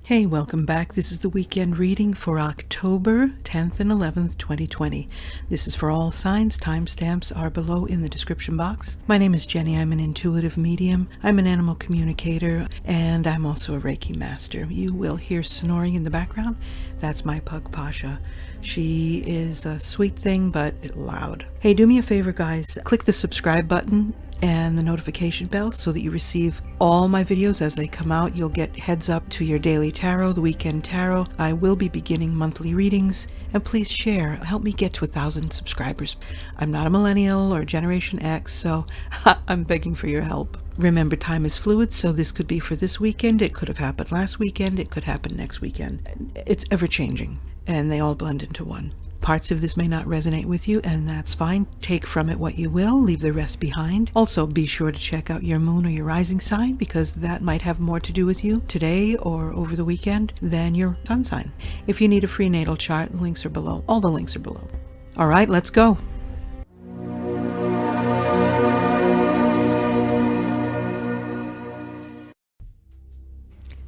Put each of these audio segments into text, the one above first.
Hey, welcome back. This is the weekend reading for October 10th and 11th, 2020. This is for all signs. Timestamps are below in the description box. My name is Jenny. I'm an intuitive medium. I'm an animal communicator, and I'm also a Reiki master. You will hear snoring in the background. That's my pug, Pasha. She is a sweet thing, but loud. Hey, do me a favor, guys. Click the subscribe button and the notification bell so that you receive all my videos as they come out. You'll get heads up to your daily tarot, the weekend tarot. I will be beginning monthly readings, and please share. Help me get to 1,000 subscribers. I'm not a millennial or Generation X, so I'm begging for your help. Remember, time is fluid, so this could be for this weekend. It could have happened last weekend. It could happen next weekend. It's ever-changing, and they all blend into one. Parts of this may not resonate with you, and that's fine. Take from it what you will, leave the rest behind. Also, be sure to check out your moon or your rising sign, because that might have more to do with you today or over the weekend than your sun sign. If you need a free natal chart, the links are below. All the links are below. All right, let's go.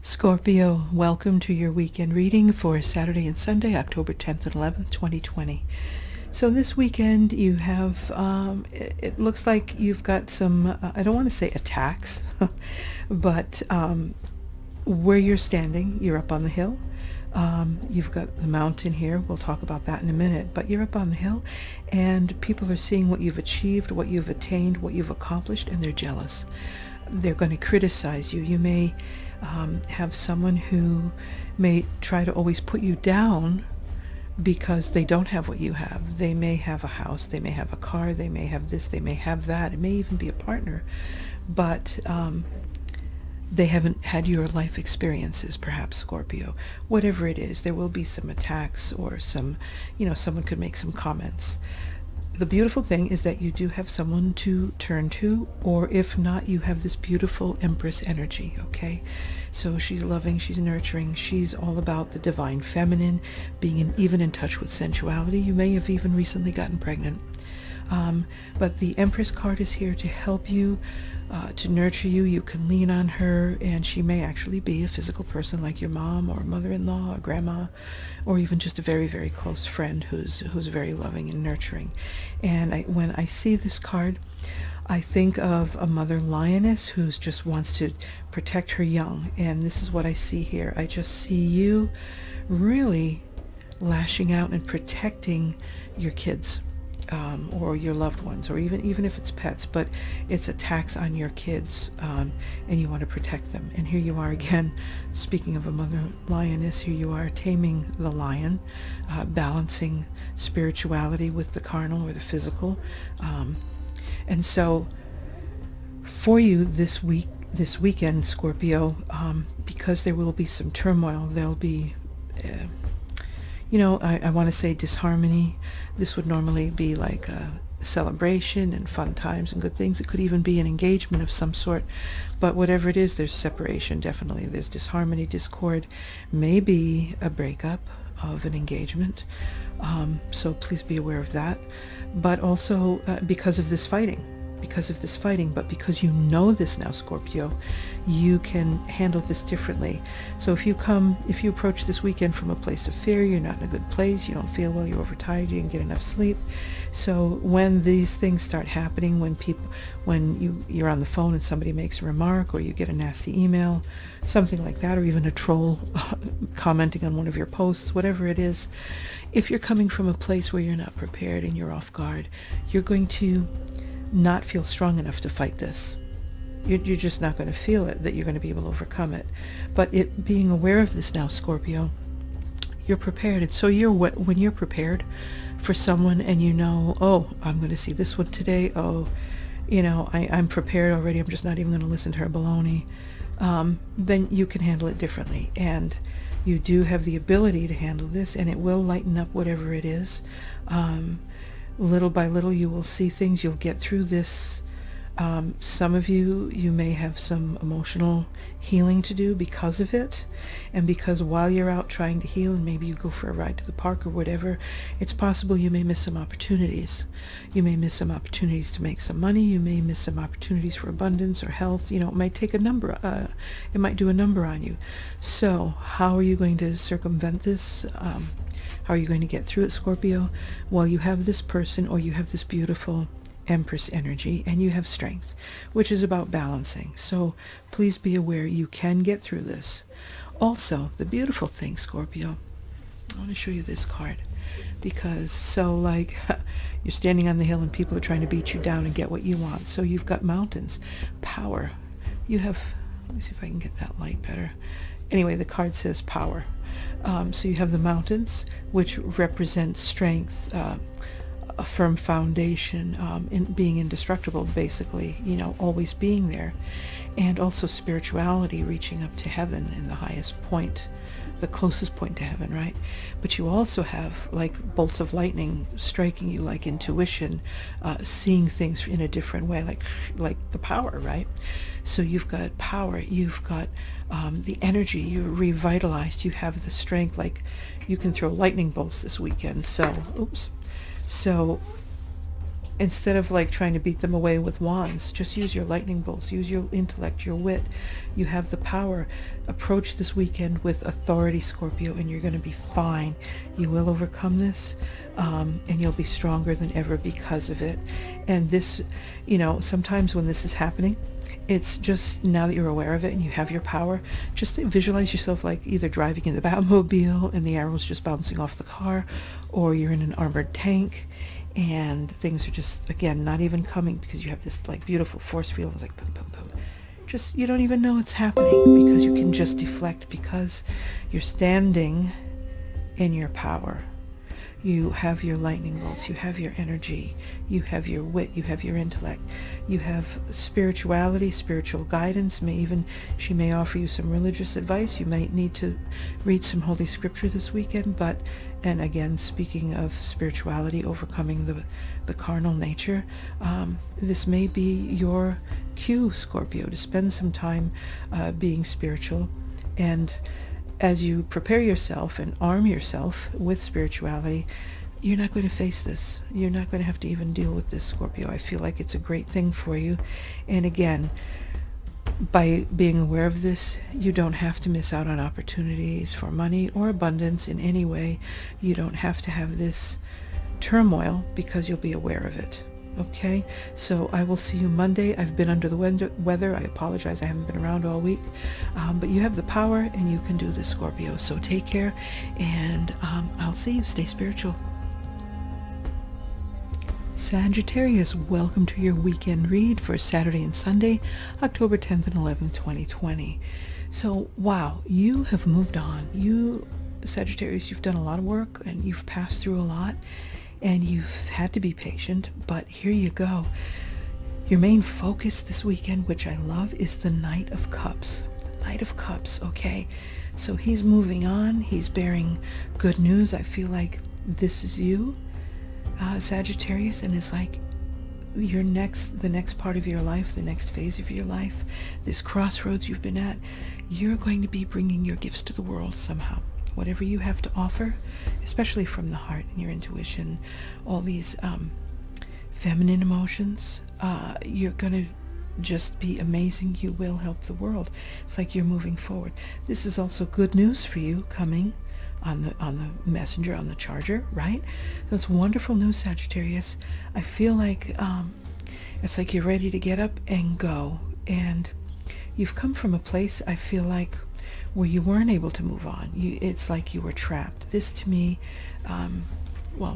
Scorpio, welcome to your weekend reading for Saturday and Sunday, October 10th and 11th, 2020. So this weekend you have, it looks like you've got some, I don't want to say attacks, but where you're standing, you're up on the hill. You've got the mountain here. We'll talk about that in a minute, but you're up on the hill and people are seeing what you've achieved, what you've attained, what you've accomplished, and they're jealous. They're going to criticize you. You may have someone who may try to always put you down because they don't have what you have. They may have a house, they may have a car, they may have this, they may have that. It may even be a partner, but they haven't had your life experiences, perhaps, Scorpio. Whatever it is, there will be some attacks or some, someone could make some comments. The beautiful thing is that you do have someone to turn to, or if not, you have this beautiful Empress energy, okay? So she's loving, she's nurturing, she's all about the divine feminine, being even in touch with sensuality. You may have even recently gotten pregnant. But the Empress card is here to help you, to nurture you. You can lean on her, and she may actually be a physical person like your mom or mother-in-law or grandma, or even just a very, very close friend who's very loving and nurturing. And when I see this card, I think of a mother lioness who just wants to protect her young, and this is what I see here. I just see you really lashing out and protecting your kids. Or your loved ones, or even if it's pets, but it's attacks on your kids, and you want to protect them. And here you are again, speaking of a mother lioness, here you are taming the lion, balancing spirituality with the carnal or the physical. And so for you this weekend, Scorpio, because there will be some turmoil, there'll be I want to say disharmony. This would normally be like a celebration and fun times and good things. It could even be an engagement of some sort. But whatever it is, there's separation, definitely. There's disharmony, discord, maybe a breakup of an engagement. So please be aware of that. But also because of this fighting, but because you know this now, Scorpio, you can handle this differently. So if you approach this weekend from a place of fear, you're not in a good place, you don't feel well, you're overtired, you didn't get enough sleep. So when these things start happening, when you're on the phone and somebody makes a remark, or you get a nasty email, something like that, or even a troll commenting on one of your posts, whatever it is, if you're coming from a place where you're not prepared and you're off guard, you're going to not feel strong enough to fight this. You're just not going to feel it, that you're going to be able to overcome it. But being aware of this now, Scorpio, you're prepared. And so when you're prepared for someone and oh, I'm going to see this one today, I'm prepared already, I'm just not even going to listen to her baloney, then you can handle it differently. And you do have the ability to handle this, and it will lighten up whatever it is. Little by little, you will see things. You'll get through this Some of you may have some emotional healing to do because of it, and because while you're out trying to heal, and maybe you go for a ride to the park or whatever, it's possible you may miss some opportunities. You may miss some opportunities to make some money. You may miss some opportunities for abundance or health. It might take a number. It might do a number on you. So how are you going to circumvent this? How are you going to get through it, Scorpio? Well, you have this person, or you have this beautiful Empress energy, and you have strength, which is about balancing. So please be aware you can get through this. Also, the beautiful thing, Scorpio, I want to show you this card, because you're standing on the hill and people are trying to beat you down and get what you want. So you've got mountains, power. You have, let me see if I can get that light better. Anyway, the card says power. So you have the mountains, which represent strength, a firm foundation, in being indestructible, basically, always being there, and also spirituality, reaching up to heaven in the highest point, the closest point to heaven, right? But you also have like bolts of lightning striking you, like intuition, seeing things in a different way, like the power, right? So you've got power, you've got the energy, you're revitalized, you have the strength, like you can throw lightning bolts this weekend. So instead of trying to beat them away with wands, just use your lightning bolts, use your intellect, your wit. You have the power. Approach this weekend with authority, Scorpio, and you're going to be fine. You will overcome this, and you'll be stronger than ever because of it. And this, sometimes when this is happening, it's just, now that you're aware of it and you have your power, just visualize yourself like either driving in the Batmobile and the arrows just bouncing off the car, or you're in an armored tank and things are just, again, not even coming, because you have this beautiful force field. It's like boom, boom, boom. Just, you don't even know it's happening, because you can just deflect, because you're standing in your power. You have your lightning bolts, you have your energy, you have your wit, you have your intellect, you have spirituality, spiritual guidance. She may offer you some religious advice. You might need to read some Holy Scripture this weekend, and again, speaking of spirituality, overcoming the carnal nature, this may be your cue, Scorpio, to spend some time being spiritual. And as you prepare yourself and arm yourself with spirituality, you're not going to face this. You're not going to have to even deal with this, Scorpio. I feel like it's a great thing for you. And again, by being aware of this, you don't have to miss out on opportunities for money or abundance in any way. You don't have to have this turmoil, because you'll be aware of it. Okay, so I will see you Monday. I've been under the weather. I apologize. I haven't been around all week. But you have the power and you can do this, Scorpio. So take care, and I'll see you. Stay spiritual. Sagittarius, welcome to your weekend read for Saturday and Sunday, October 10th and 11th, 2020. So, wow, you have moved on. You, Sagittarius, you've done a lot of work and you've passed through a lot. And you've had to be patient, but here you go. Your main focus this weekend, which I love, is the Knight of Cups. The Knight of Cups, okay? So he's moving on. He's bearing good news. I feel like this is you, Sagittarius, and it's like the next part of your life, the next phase of your life, this crossroads you've been at, you're going to be bringing your gifts to the world somehow. Whatever you have to offer, especially from the heart and your intuition, all these feminine emotions, you're going to just be amazing. You will help the world. It's like you're moving forward. This is also good news for you coming on the messenger, on the charger, right? So it's wonderful news, Sagittarius. I feel like it's like you're ready to get up and go. And you've come from a place, I feel like, where you weren't able to move on. It's like you were trapped. This to me,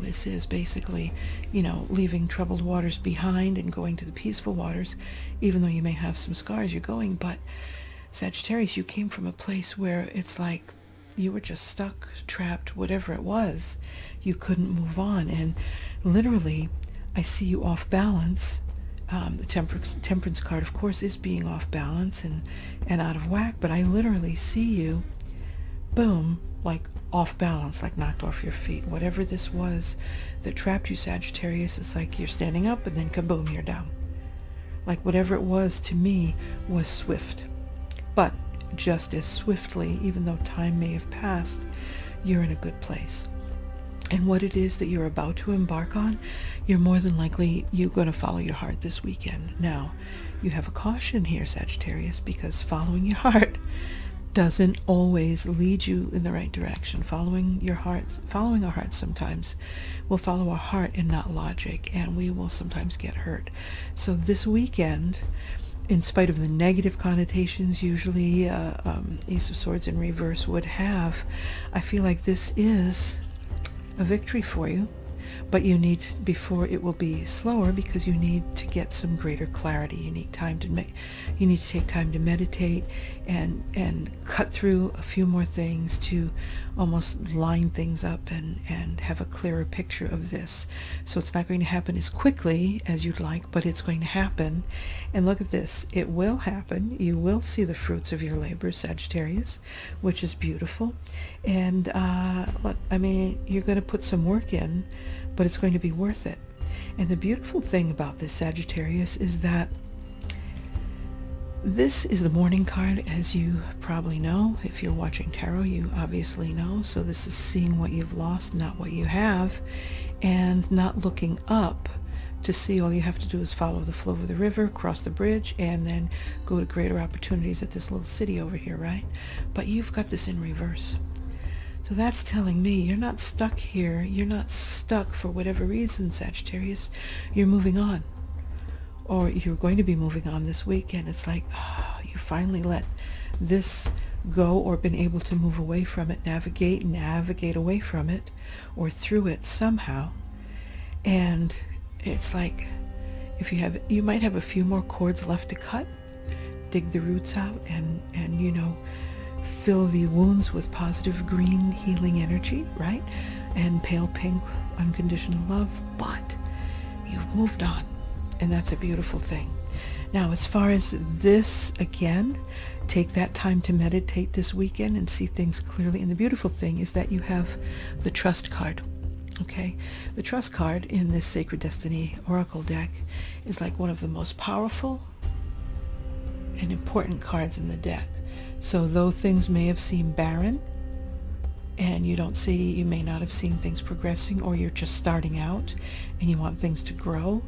this is basically, leaving troubled waters behind and going to the peaceful waters. Even though you may have some scars, you're going. But Sagittarius, you came from a place where it's like you were just stuck, trapped, whatever it was. You couldn't move on. And literally, I see you off balance. The temperance card, of course, is being off balance and out of whack, but I literally see you, boom, like off balance, like knocked off your feet. Whatever this was that trapped you, Sagittarius, it's like you're standing up and then kaboom, you're down. Like whatever it was to me was swift. But just as swiftly, even though time may have passed, you're in a good place. And what it is that you're about to embark on, you're more than likely, you're going to follow your heart this weekend. Now, you have a caution here, Sagittarius, because following your heart doesn't always lead you in the right direction. Following our hearts sometimes will follow our heart and not logic, and we will sometimes get hurt. So this weekend, in spite of the negative connotations usually Ace of Swords in reverse would have, I feel like this is a victory for you. But you need, before it will be slower, because you need to get some greater clarity. You need you need to take time to meditate and cut through a few more things to almost line things up and have a clearer picture of this. So it's not going to happen as quickly as you'd like, but it's going to happen. And look at this. It will happen. You will see the fruits of your labor, Sagittarius, which is beautiful. And look, I mean, you're going to put some work in, but it's going to be worth it. And the beautiful thing about this, Sagittarius, is that this is the morning card, as you probably know. If you're watching tarot, you obviously know. So this is seeing what you've lost, not what you have, and not looking up to see. All you have to do is follow the flow of the river, cross the bridge, and then go to greater opportunities at this little city over here, right? But you've got this in reverse. So that's telling me you're not stuck here. You're not stuck for whatever reason, Sagittarius. You're moving on. Or you're going to be moving on this weekend. It's like, you finally let this go, or been able to move away from it, navigate away from it, or through it somehow. And it's like, if you might have a few more cords left to cut, dig the roots out, and fill the wounds with positive green healing energy, right? And pale pink unconditional love. But you've moved on, and that's a beautiful thing. Now, as far as this, again, take that time to meditate this weekend and see things clearly. And the beautiful thing is that you have the Trust card. Okay, the Trust card in this Sacred Destiny Oracle deck is like one of the most powerful and important cards in the deck. So though things may have seemed barren, and you may not have seen things progressing, or you're just starting out and you want things to grow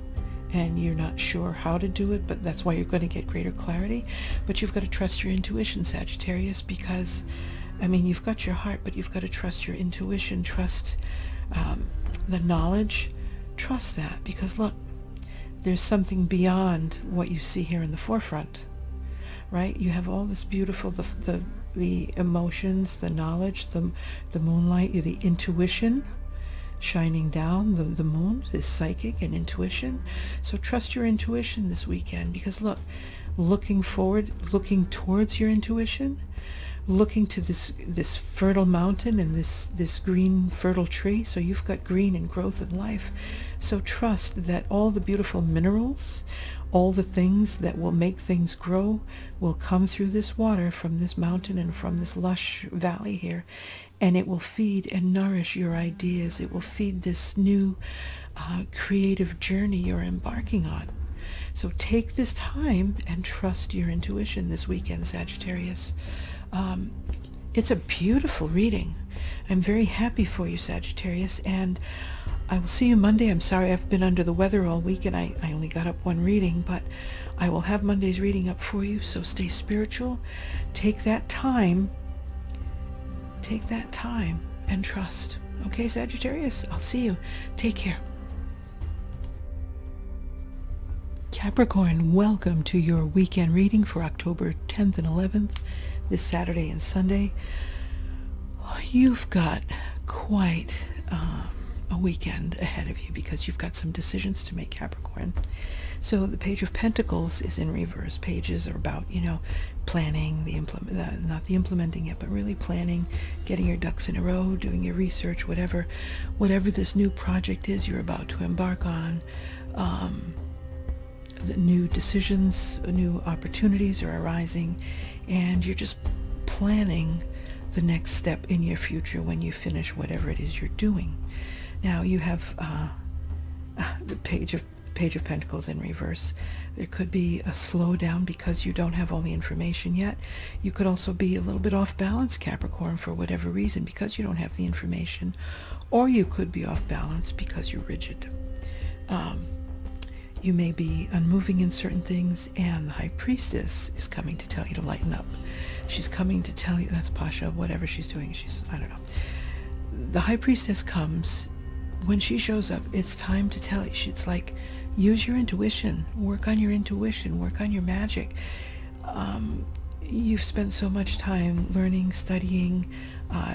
and you're not sure how to do it, but that's why you're going to get greater clarity. But you've got to trust your intuition, Sagittarius, because, I mean, you've got your heart, but you've got to trust your intuition, trust the knowledge, trust that, because look, there's something beyond what you see here in the forefront, right? You have all this beautiful, the emotions, the knowledge, the moonlight, the intuition shining down. The moon is psychic and intuition. So trust your intuition this weekend, because look, looking forward, looking towards your intuition, looking to this fertile mountain and this green fertile tree. So you've got green and growth and life. So trust that all the beautiful minerals, all the things that will make things grow, will come through this water from this mountain and from this lush valley here, and it will feed and nourish your ideas. It will feed this new creative journey you're embarking on. So take this time and trust your intuition this weekend, Sagittarius. It's a beautiful reading. I'm very happy for you, Sagittarius, and I will see you Monday. I'm sorry I've been under the weather all week and I only got up one reading, but I will have Monday's reading up for you, so stay spiritual. Take that time and trust. Okay, Sagittarius? I'll see you. Take care. Capricorn, welcome to your weekend reading for October 10th and 11th, this Saturday and Sunday. You've got quite a weekend ahead of you, because you've got some decisions to make, Capricorn. So the Page of Pentacles is in reverse. Pages are about, planning, not the implementing yet, but really planning, getting your ducks in a row, doing your research, whatever this new project is you're about to embark on. The new decisions, new opportunities are arising, and you're just planning the next step in your future when you finish whatever it is you're doing. Now you have the Page of Page of Pentacles in reverse. There could be a slowdown because you don't have all the information yet. You could also be a little bit off balance, Capricorn, for whatever reason, because you don't have the information. Or you could be off balance because you're rigid. You may be unmoving in certain things, and the High Priestess is coming to tell you to lighten up. She's coming to tell you, that's Pasha, whatever she's doing, I don't know. The High Priestess comes, when she shows up, it's time to tell you. It's like, use your intuition, work on your intuition, work on your magic. You've spent so much time learning, studying,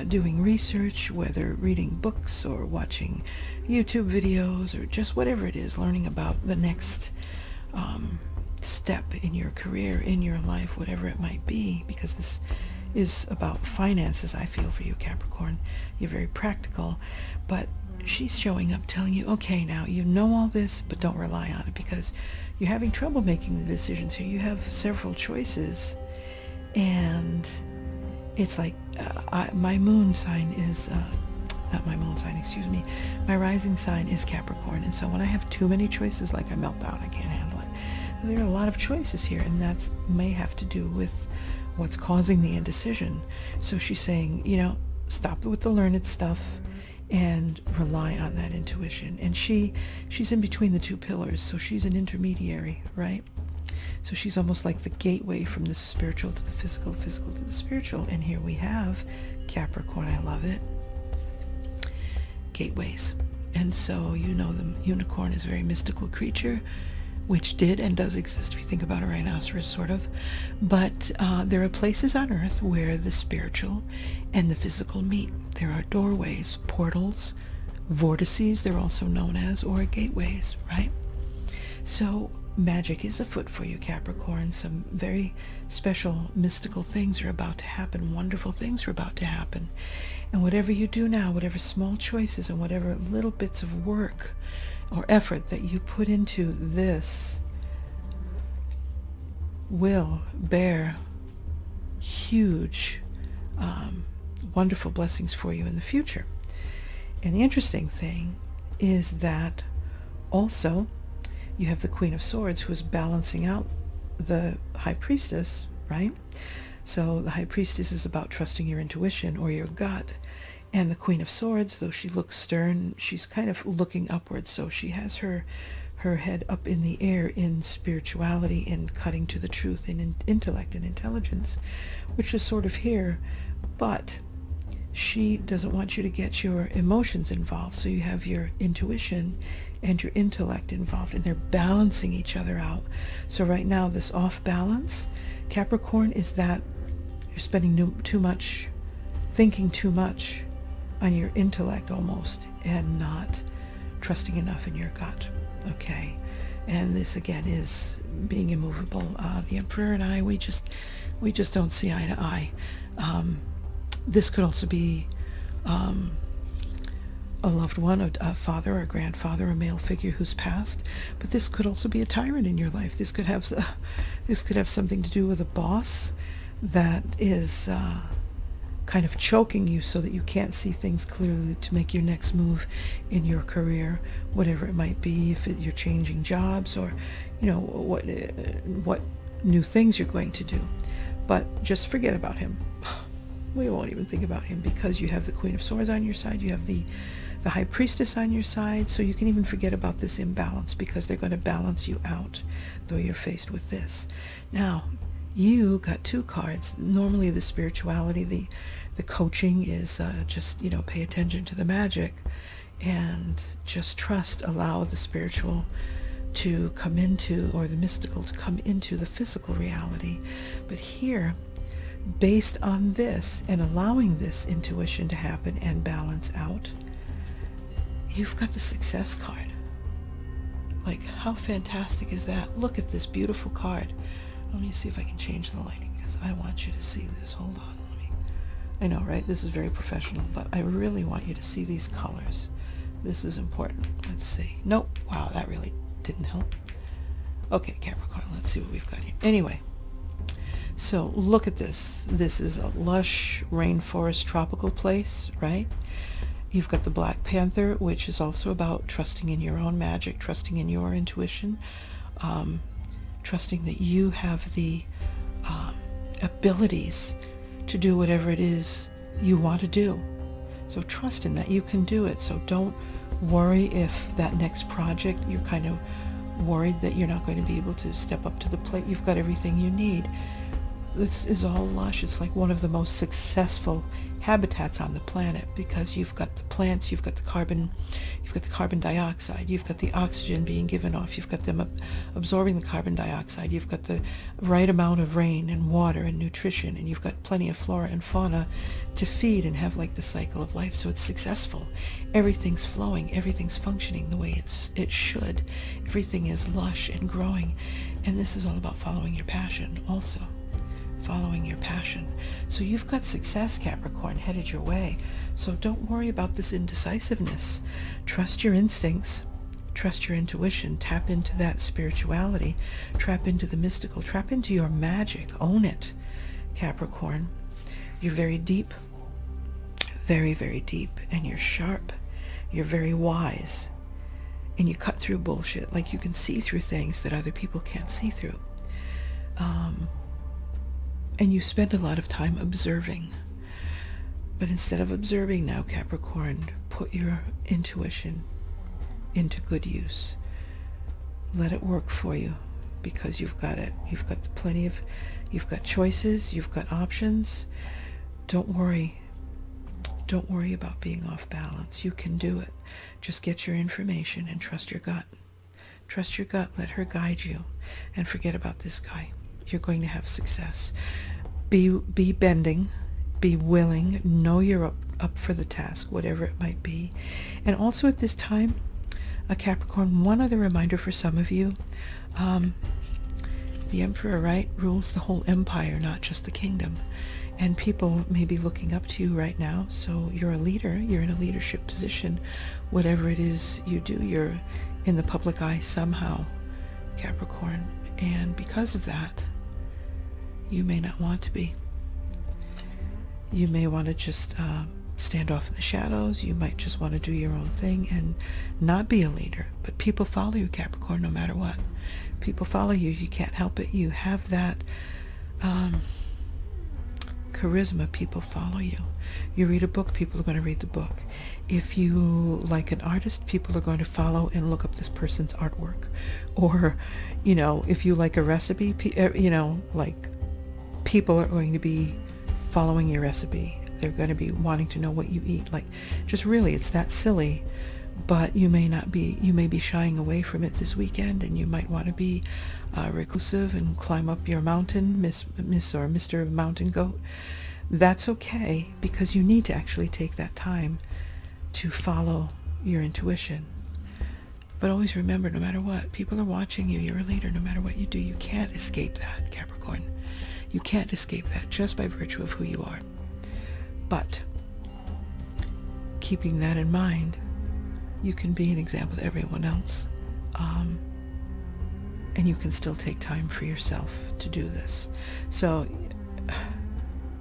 doing research, whether reading books or watching YouTube videos or just whatever it is, learning about the next step in your career, in your life, whatever it might be, because this is about finances, I feel, for you, Capricorn. You're very practical, but she's showing up telling you, okay, now you know all this, but don't rely on it, because you're having trouble making the decisions here. You have several choices, and it's like my moon sign is not my moon sign, excuse me, my rising sign is Capricorn, and so when I have too many choices, like I melt down, I can't handle it. There are a lot of choices here, and that may have to do with what's causing the indecision. So she's saying, stop with the learned stuff and rely on that intuition. And she's in between the two pillars, so she's an intermediary, right? So she's almost like the gateway from the spiritual to the physical to the spiritual. And here we have Capricorn. I love it. Gateways. And so the unicorn is a very mystical creature, which did and does exist if you think about a rhinoceros, sort of. But there are places on Earth where the spiritual and the physical meet. There are doorways, portals, vortices, they're also known as, or gateways, right? So magic is afoot for you, Capricorn. Some very special mystical things are about to happen. Wonderful things are about to happen. And whatever you do now, whatever small choices and whatever little bits of work or effort that you put into this will bear huge, wonderful blessings for you in the future. And the interesting thing is that also you have the Queen of Swords, who is balancing out the High Priestess, right? So the High Priestess is about trusting your intuition or your gut. And the Queen of Swords, though she looks stern, she's kind of looking upwards. So she has her head up in the air in spirituality, in cutting to the truth, in intellect and intelligence, which is sort of here. But she doesn't want you to get your emotions involved. So you have your intuition and your intellect involved, and they're balancing each other out. So right now, this off balance, Capricorn, is that you're spending too much, thinking too much on your intellect almost, and not trusting enough in your gut. Okay, and this again is being immovable. The Emperor and I, we just don't see eye to eye. This could also be a loved one, a father or a grandfather, a male figure who's passed, but this could also be a tyrant in your life. This could have something to do with a boss that is kind of choking you so that you can't see things clearly to make your next move in your career, whatever it might be. If you're changing jobs, or what new things you're going to do. But just forget about him. We won't even think about him, because you have the Queen of Swords on your side, you have the High Priestess on your side, so you can even forget about this imbalance, because they're going to balance you out, though you're faced with this. Now, you got two cards. Normally the spirituality, the coaching is just, pay attention to the magic and just trust, allow the spiritual to come into, or the mystical to come into the physical reality. But here, based on this and allowing this intuition to happen and balance out, you've got the Success card. Like, how fantastic is that? Look at this beautiful card. Let me see if I can change the lighting, because I want you to see this. Hold on. I know, right? This is very professional, but I really want you to see these colors. This is important. Let's see. Nope. Wow, that really didn't help. Okay, Capricorn, let's see what we've got here. Anyway, so look at this. This is a lush rainforest tropical place, right? You've got the Black Panther, which is also about trusting in your own magic, trusting in your intuition, trusting that you have the abilities to do whatever it is you want to do. So trust in that you can do it. So don't worry if that next project, you're kind of worried that you're not going to be able to step up to the plate. You've got everything you need. This is all lush. It's like one of the most successful habitats on the planet, because you've got the plants, you've got the carbon dioxide, you've got the oxygen being given off, you've got them absorbing the carbon dioxide, you've got the right amount of rain and water and nutrition, and you've got plenty of flora and fauna to feed and have like the cycle of life. So it's successful. Everything's flowing, everything's functioning the way it should. Everything is lush and growing. And this is all about following your passion also. Following your passion. So you've got success, Capricorn, headed your way. So don't worry about this indecisiveness. Trust your instincts. Trust your intuition. Tap into that spirituality. Tap into the mystical. Tap into your magic. Own it, Capricorn. You're very deep. Very, very deep. And you're sharp. You're very wise. And you cut through bullshit. Like you can see through things that other people can't see through. And you spend a lot of time observing. But instead of observing now, Capricorn, put your intuition into good use. Let it work for you, because you've got it. You've got you've got choices, you've got options. Don't worry. Don't worry about being off balance. You can do it. Just get your information and trust your gut. Trust your gut. Let her guide you. And forget about this guy. You're going to have success. Be bending, be willing, know you're up for the task, whatever it might be. And also at this time, a Capricorn, one other reminder for some of you, the Emperor, right, rules the whole empire, not just the kingdom. And people may be looking up to you right now. So you're a leader, you're in a leadership position. Whatever it is you do, you're in the public eye somehow, Capricorn. And because of that, you may not want to be. You may want to just stand off in the shadows. You might just want to do your own thing and not be a leader. But people follow you, Capricorn, no matter what. People follow you. You can't help it. You have that charisma. People follow you. You read a book, people are going to read the book. If you like an artist, people are going to follow and look up this person's artwork. Or, if you like a recipe, like people are going to be following your recipe. They're going to be wanting to know what you eat. Like, just really, it's that silly. But you may be shying away from it this weekend, and you might want to be reclusive and climb up your mountain, Miss or Mr. Mountain Goat. That's okay, because you need to actually take that time to follow your intuition. But always remember, no matter what, people are watching you. You're a leader. No matter what you do, you can't escape that, Capricorn. You can't escape that just by virtue of who you are. But keeping that in mind, you can be an example to everyone else. And you can still take time for yourself to do this. So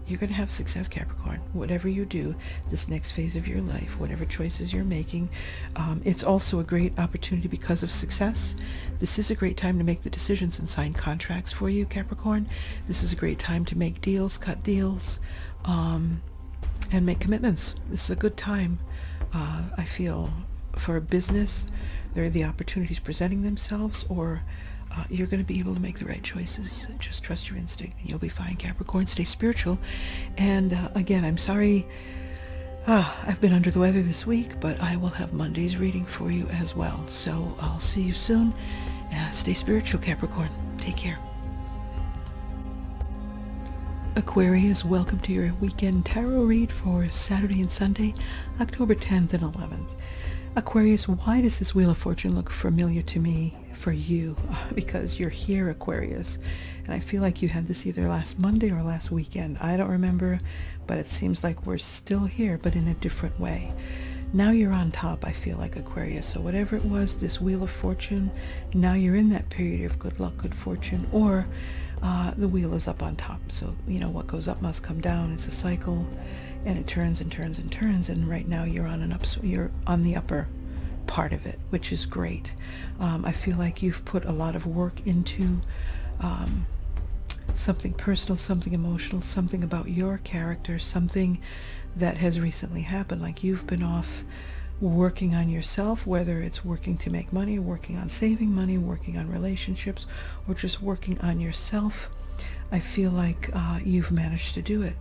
you're going to have success, Capricorn. Whatever you do, this next phase of your life, whatever choices you're making, it's also a great opportunity because of success. This is a great time to make the decisions and sign contracts for you, Capricorn. This is a great time to make deals, cut deals, and make commitments. This is a good time, I feel, for a business. There are the opportunities presenting themselves, or you're going to be able to make the right choices. Just trust your instinct and you'll be fine, Capricorn. Stay spiritual. And again, I'm sorry I've been under the weather this week, but I will have Monday's reading for you as well. So I'll see you soon. Stay spiritual, Capricorn. Take care. Aquarius, welcome to your weekend tarot read for Saturday and Sunday, October 10th and 11th. Aquarius, why does this Wheel of Fortune look familiar to me for you? Because you're here, Aquarius. And I feel like you had this either last Monday or last weekend. I don't remember, but it seems like we're still here, but in a different way. Now you're on top, I feel like, Aquarius. So whatever it was, this Wheel of Fortune, now you're in that period of good luck, good fortune, or the wheel is up on top. So, what goes up must come down. It's a cycle, and it turns and turns and turns. And right now you're on the upper part of it, which is great. I feel like you've put a lot of work into something personal, something emotional, something about your character, something that has recently happened. Like you've been off working on yourself, whether it's working to make money, working on saving money, working on relationships, or just working on yourself. I feel like you've managed to do it.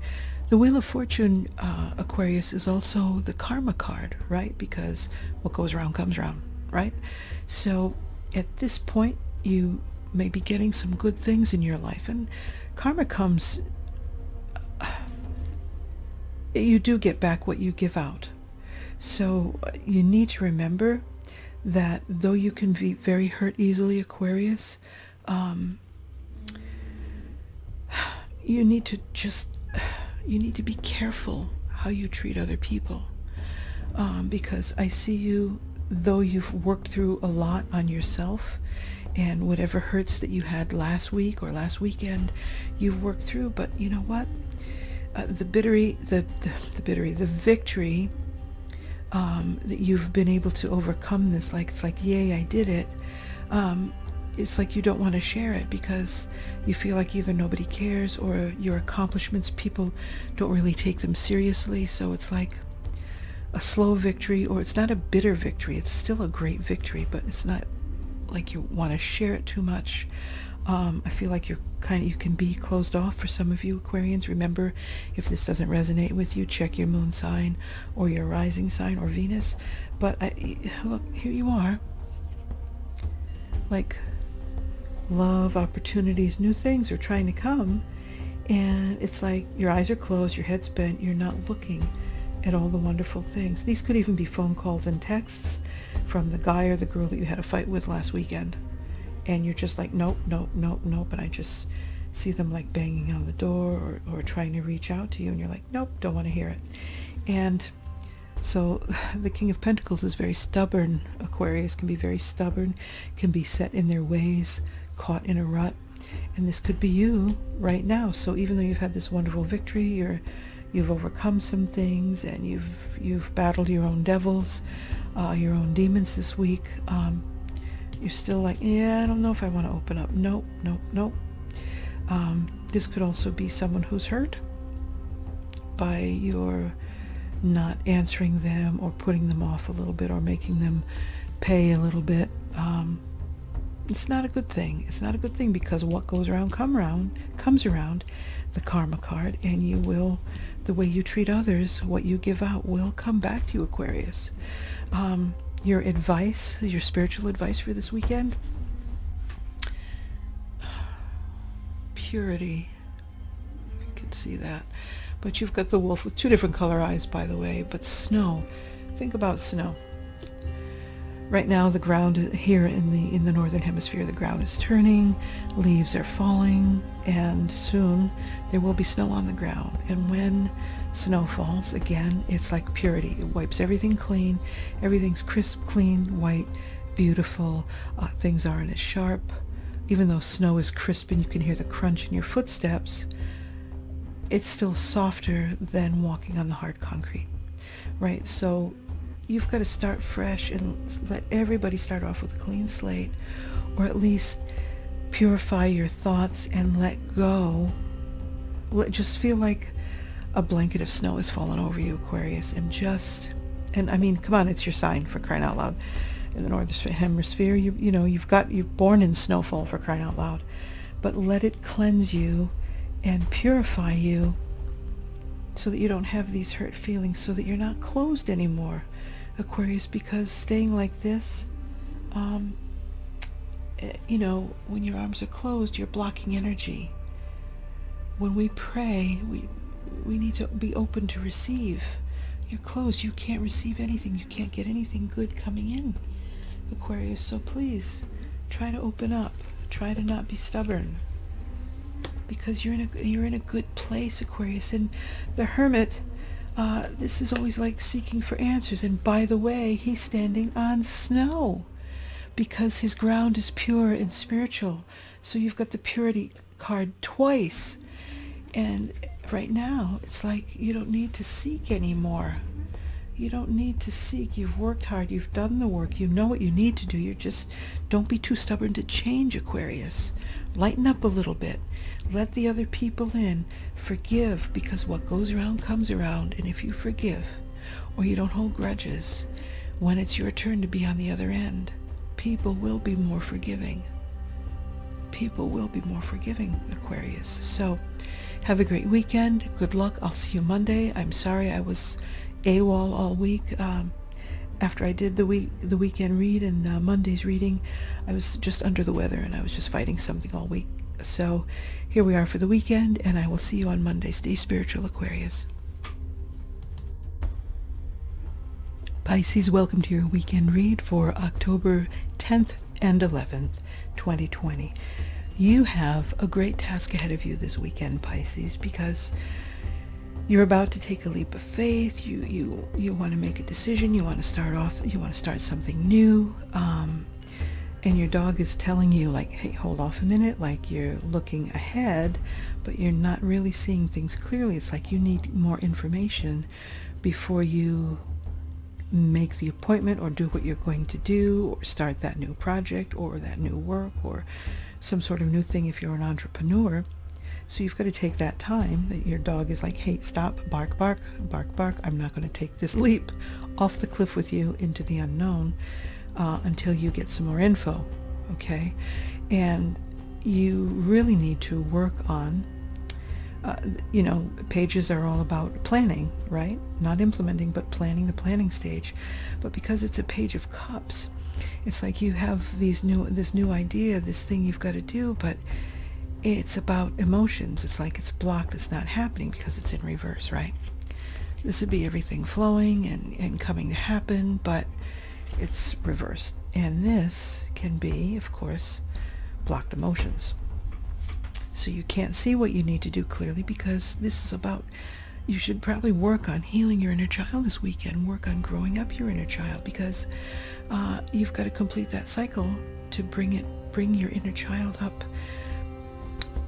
The Wheel of Fortune, Aquarius, is also the karma card, right? Because what goes around comes around, right? So at this point, you may be getting some good things in your life, and karma comes, you do get back what you give out. So you need to remember that though you can be very hurt easily, Aquarius, you need to be careful how you treat other people, because I see you, though you've worked through a lot on yourself, and whatever hurts that you had last week or last weekend, you've worked through. But you know what? The victory that you've been able to overcome this, it's like, yay, I did it. It's like you don't want to share it because you feel like either nobody cares or your accomplishments, people don't really take them seriously. So it's like a slow victory, or it's not a bitter victory. It's still a great victory, but it's not like you want to share it too much. I feel like you can be closed off for some of you Aquarians. Remember, if this doesn't resonate with you, check your moon sign or your rising sign or Venus. But look, here you are. Like love, opportunities, new things are trying to come, and it's like your eyes are closed, your head's bent, you're not looking at all the wonderful things. These could even be phone calls and texts from the guy or the girl that you had a fight with last weekend, and you're just like, nope, and I just see them like banging on the door or trying to reach out to you, and you're like, nope, don't want to hear it. And so the King of Pentacles is very stubborn. Aquarius can be very stubborn, can be set in their ways, caught in a rut, and this could be you right now. So even though you've had this wonderful victory, you've overcome some things, and you've battled your own devils, your own demons this week, you're still like, yeah, I don't know if I want to open up. Nope. This could also be someone who's hurt by your not answering them or putting them off a little bit or making them pay a little bit. It's not a good thing. It's not a good thing, because what goes around comes around, the karma card, and the way you treat others, what you give out will come back to you, Aquarius. Your advice, your spiritual advice for this weekend: purity. You can see that. But you've got the wolf with two different color eyes, by the way. But snow. Think about snow. Right now, the ground here in the northern hemisphere, the ground is turning, leaves are falling, and soon there will be snow on the ground. And when snow falls, again, it's like purity. It wipes everything clean. Everything's crisp, clean, white, beautiful. Things aren't as sharp. Even though snow is crisp and you can hear the crunch in your footsteps, it's still softer than walking on the hard concrete, right? So you've got to start fresh and let everybody start off with a clean slate, or at least purify your thoughts and let go. Just feel like a blanket of snow has fallen over you, Aquarius, and I mean, come on, it's your sign, for crying out loud. In the northern hemisphere, you're born in snowfall, for crying out loud. But let it cleanse you and purify you so that you don't have these hurt feelings, so that you're not closed anymore, Aquarius, because staying like this, when your arms are closed, you're blocking energy. When we pray, we need to be open to receive. You're closed. You can't receive anything. You can't get anything good coming in, Aquarius. So please, try to open up. Try to not be stubborn, because you're in a good place, Aquarius. And the Hermit, this is always like seeking for answers. And by the way, he's standing on snow because his ground is pure and spiritual. So you've got the purity card twice. And right now, it's like you don't need to seek anymore. You don't need to seek. You've worked hard. You've done the work. You know what you need to do. You're just, don't be too stubborn to change, Aquarius. Lighten up a little bit. Let the other people in. Forgive, because what goes around comes around. And if you forgive, or you don't hold grudges, when it's your turn to be on the other end, people will be more forgiving. People will be more forgiving, Aquarius. So have a great weekend. Good luck. I'll see you Monday. I'm sorry I was AWOL all week. After I did the weekend read and Monday's reading, I was just under the weather and I was just fighting something all week. So here we are for the weekend, and I will see you on Monday. Stay spiritual, Aquarius. Pisces, welcome to your weekend read for October 10th and 11th, 2020. You have a great task ahead of you this weekend, Pisces, because you're about to take a leap of faith. You want to make a decision. You want to start something new. And your dog is telling you, like, hey, hold off a minute. Like, you're looking ahead, but you're not really seeing things clearly. It's like you need more information before you make the appointment or do what you're going to do or start that new project or that new work or some sort of new thing if you're an entrepreneur. So you've got to take that time that your dog is like, hey, stop, bark, bark, bark, bark. I'm not going to take this leap off the cliff with you into the unknown until you get some more info, okay? And you really need to work on, pages are all about planning, right? Not implementing, but planning, the planning stage. But because it's a page of cups, it's like you have this new idea, this thing you've got to do, but it's about emotions. It's like it's blocked. It's not happening because it's in reverse, right? This would be everything flowing and coming to happen, but it's reversed. And this can be, of course, blocked emotions. So you can't see what you need to do clearly because this is about, you should probably work on healing your inner child this weekend, work on growing up your inner child, because you've got to complete that cycle to bring your inner child up.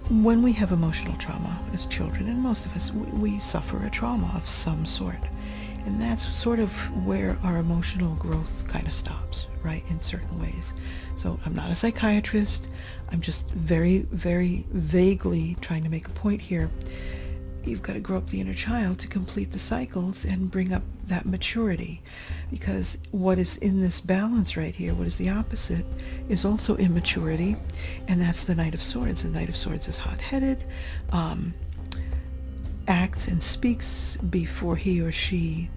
When we have emotional trauma as children, and most of us, we suffer a trauma of some sort. And that's sort of where our emotional growth kind of stops, right, in certain ways. So I'm not a psychiatrist. I'm just very, very vaguely trying to make a point here. You've got to grow up the inner child to complete the cycles and bring up that maturity. Because what is in this balance right here, what is the opposite, is also immaturity. And that's the Knight of Swords. The Knight of Swords is hot-headed, acts and speaks before he or she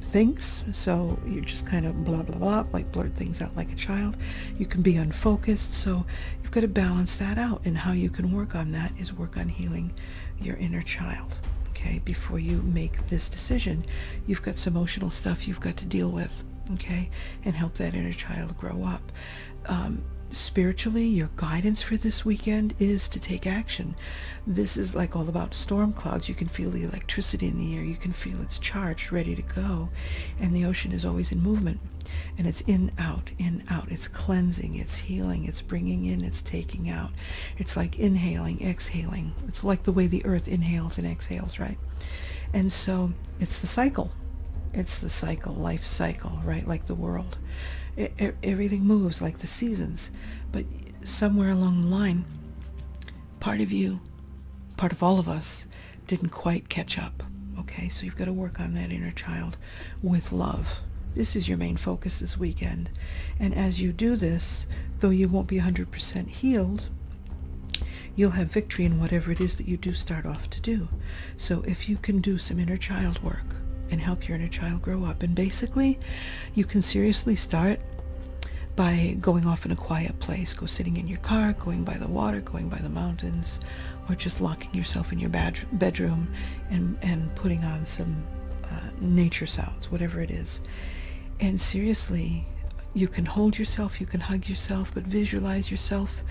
thinks. So you're just kind of blah, blah, blah, like blurt things out like a child. You can be unfocused. So you've got to balance that out. And how you can work on that is work on healing your inner child. Okay, before you make this decision, you've got some emotional stuff you've got to deal with, okay, and help that inner child grow up. Spiritually, your guidance for this weekend is to take action. This is like all about storm clouds. You can feel the electricity in the air. You can feel it's charged, ready to go. And the ocean is always in movement. And it's in, out, in, out. It's cleansing, it's healing, it's bringing in, it's taking out. It's like inhaling, exhaling. It's like the way the earth inhales and exhales, right? And so it's the cycle. It's the cycle, life cycle, right? Like the world. Everything moves like the seasons. But somewhere along the line, part of you, part of all of us, didn't quite catch up. Okay, so you've got to work on that inner child with love. This is your main focus this weekend. And as you do this, though you won't be 100% healed, you'll have victory in whatever it is that you do start off to do. So if you can do some inner child work and help your inner child grow up, and basically you can seriously start by going off in a quiet place, go sitting in your car, going by the water, going by the mountains, or just locking yourself in your bedroom and putting on some nature sounds, whatever it is. And seriously, you can hold yourself, you can hug yourself, but visualize yourself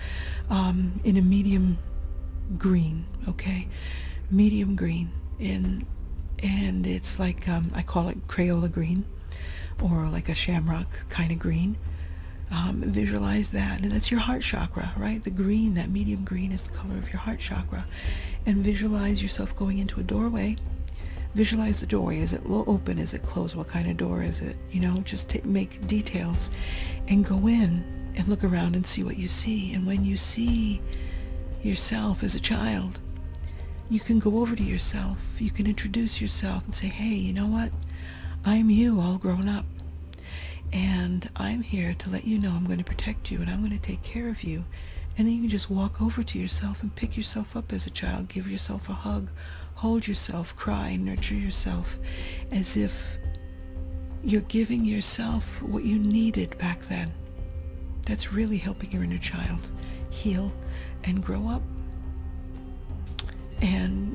in a medium green, okay? Medium green. And it's like, I call it Crayola green, or like a shamrock kind of green. Visualize that, and that's your heart chakra, right? The green, that medium green, is the color of your heart chakra. And visualize yourself going into a doorway. Visualize the doorway. Is it open? Is it closed? What kind of door is it? Just make details and go in and look around and see what you see. And when you see yourself as a child, you can go over to yourself. You can introduce yourself and say, hey, you know what? I'm you all grown up. And I'm here to let you know I'm going to protect you and I'm going to take care of you. And then you can just walk over to yourself and pick yourself up as a child. Give yourself a hug. Hold yourself. Cry. Nurture yourself. As if you're giving yourself what you needed back then. That's really helping your inner child heal and grow up. And,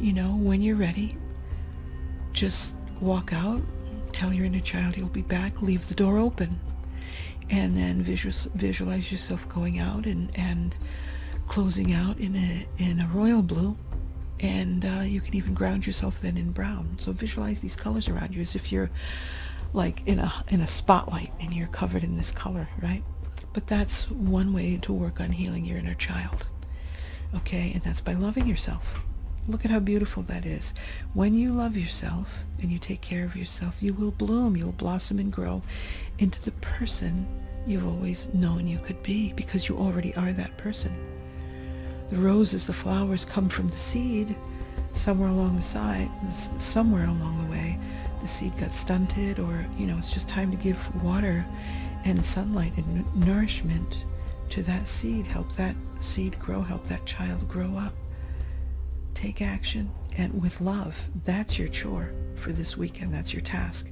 when you're ready, just walk out. Tell your inner child you'll be back. Leave the door open. And then visualize yourself going out and closing out in a royal blue. And you can even ground yourself then in brown. So visualize these colors around you as if you're like in a spotlight and you're covered in this color, right? But that's one way to work on healing your inner child. Okay, and that's by loving yourself. Look at how beautiful that is. When you love yourself and you take care of yourself, you will bloom, you'll blossom and grow into the person you've always known you could be, because you already are that person. The roses, the flowers come from the seed. Somewhere along the way, the seed got stunted, or, it's just time to give water and sunlight and nourishment to that seed. Help that seed grow, help that child grow up. Take action, and with love. That's your chore for this weekend. That's your task.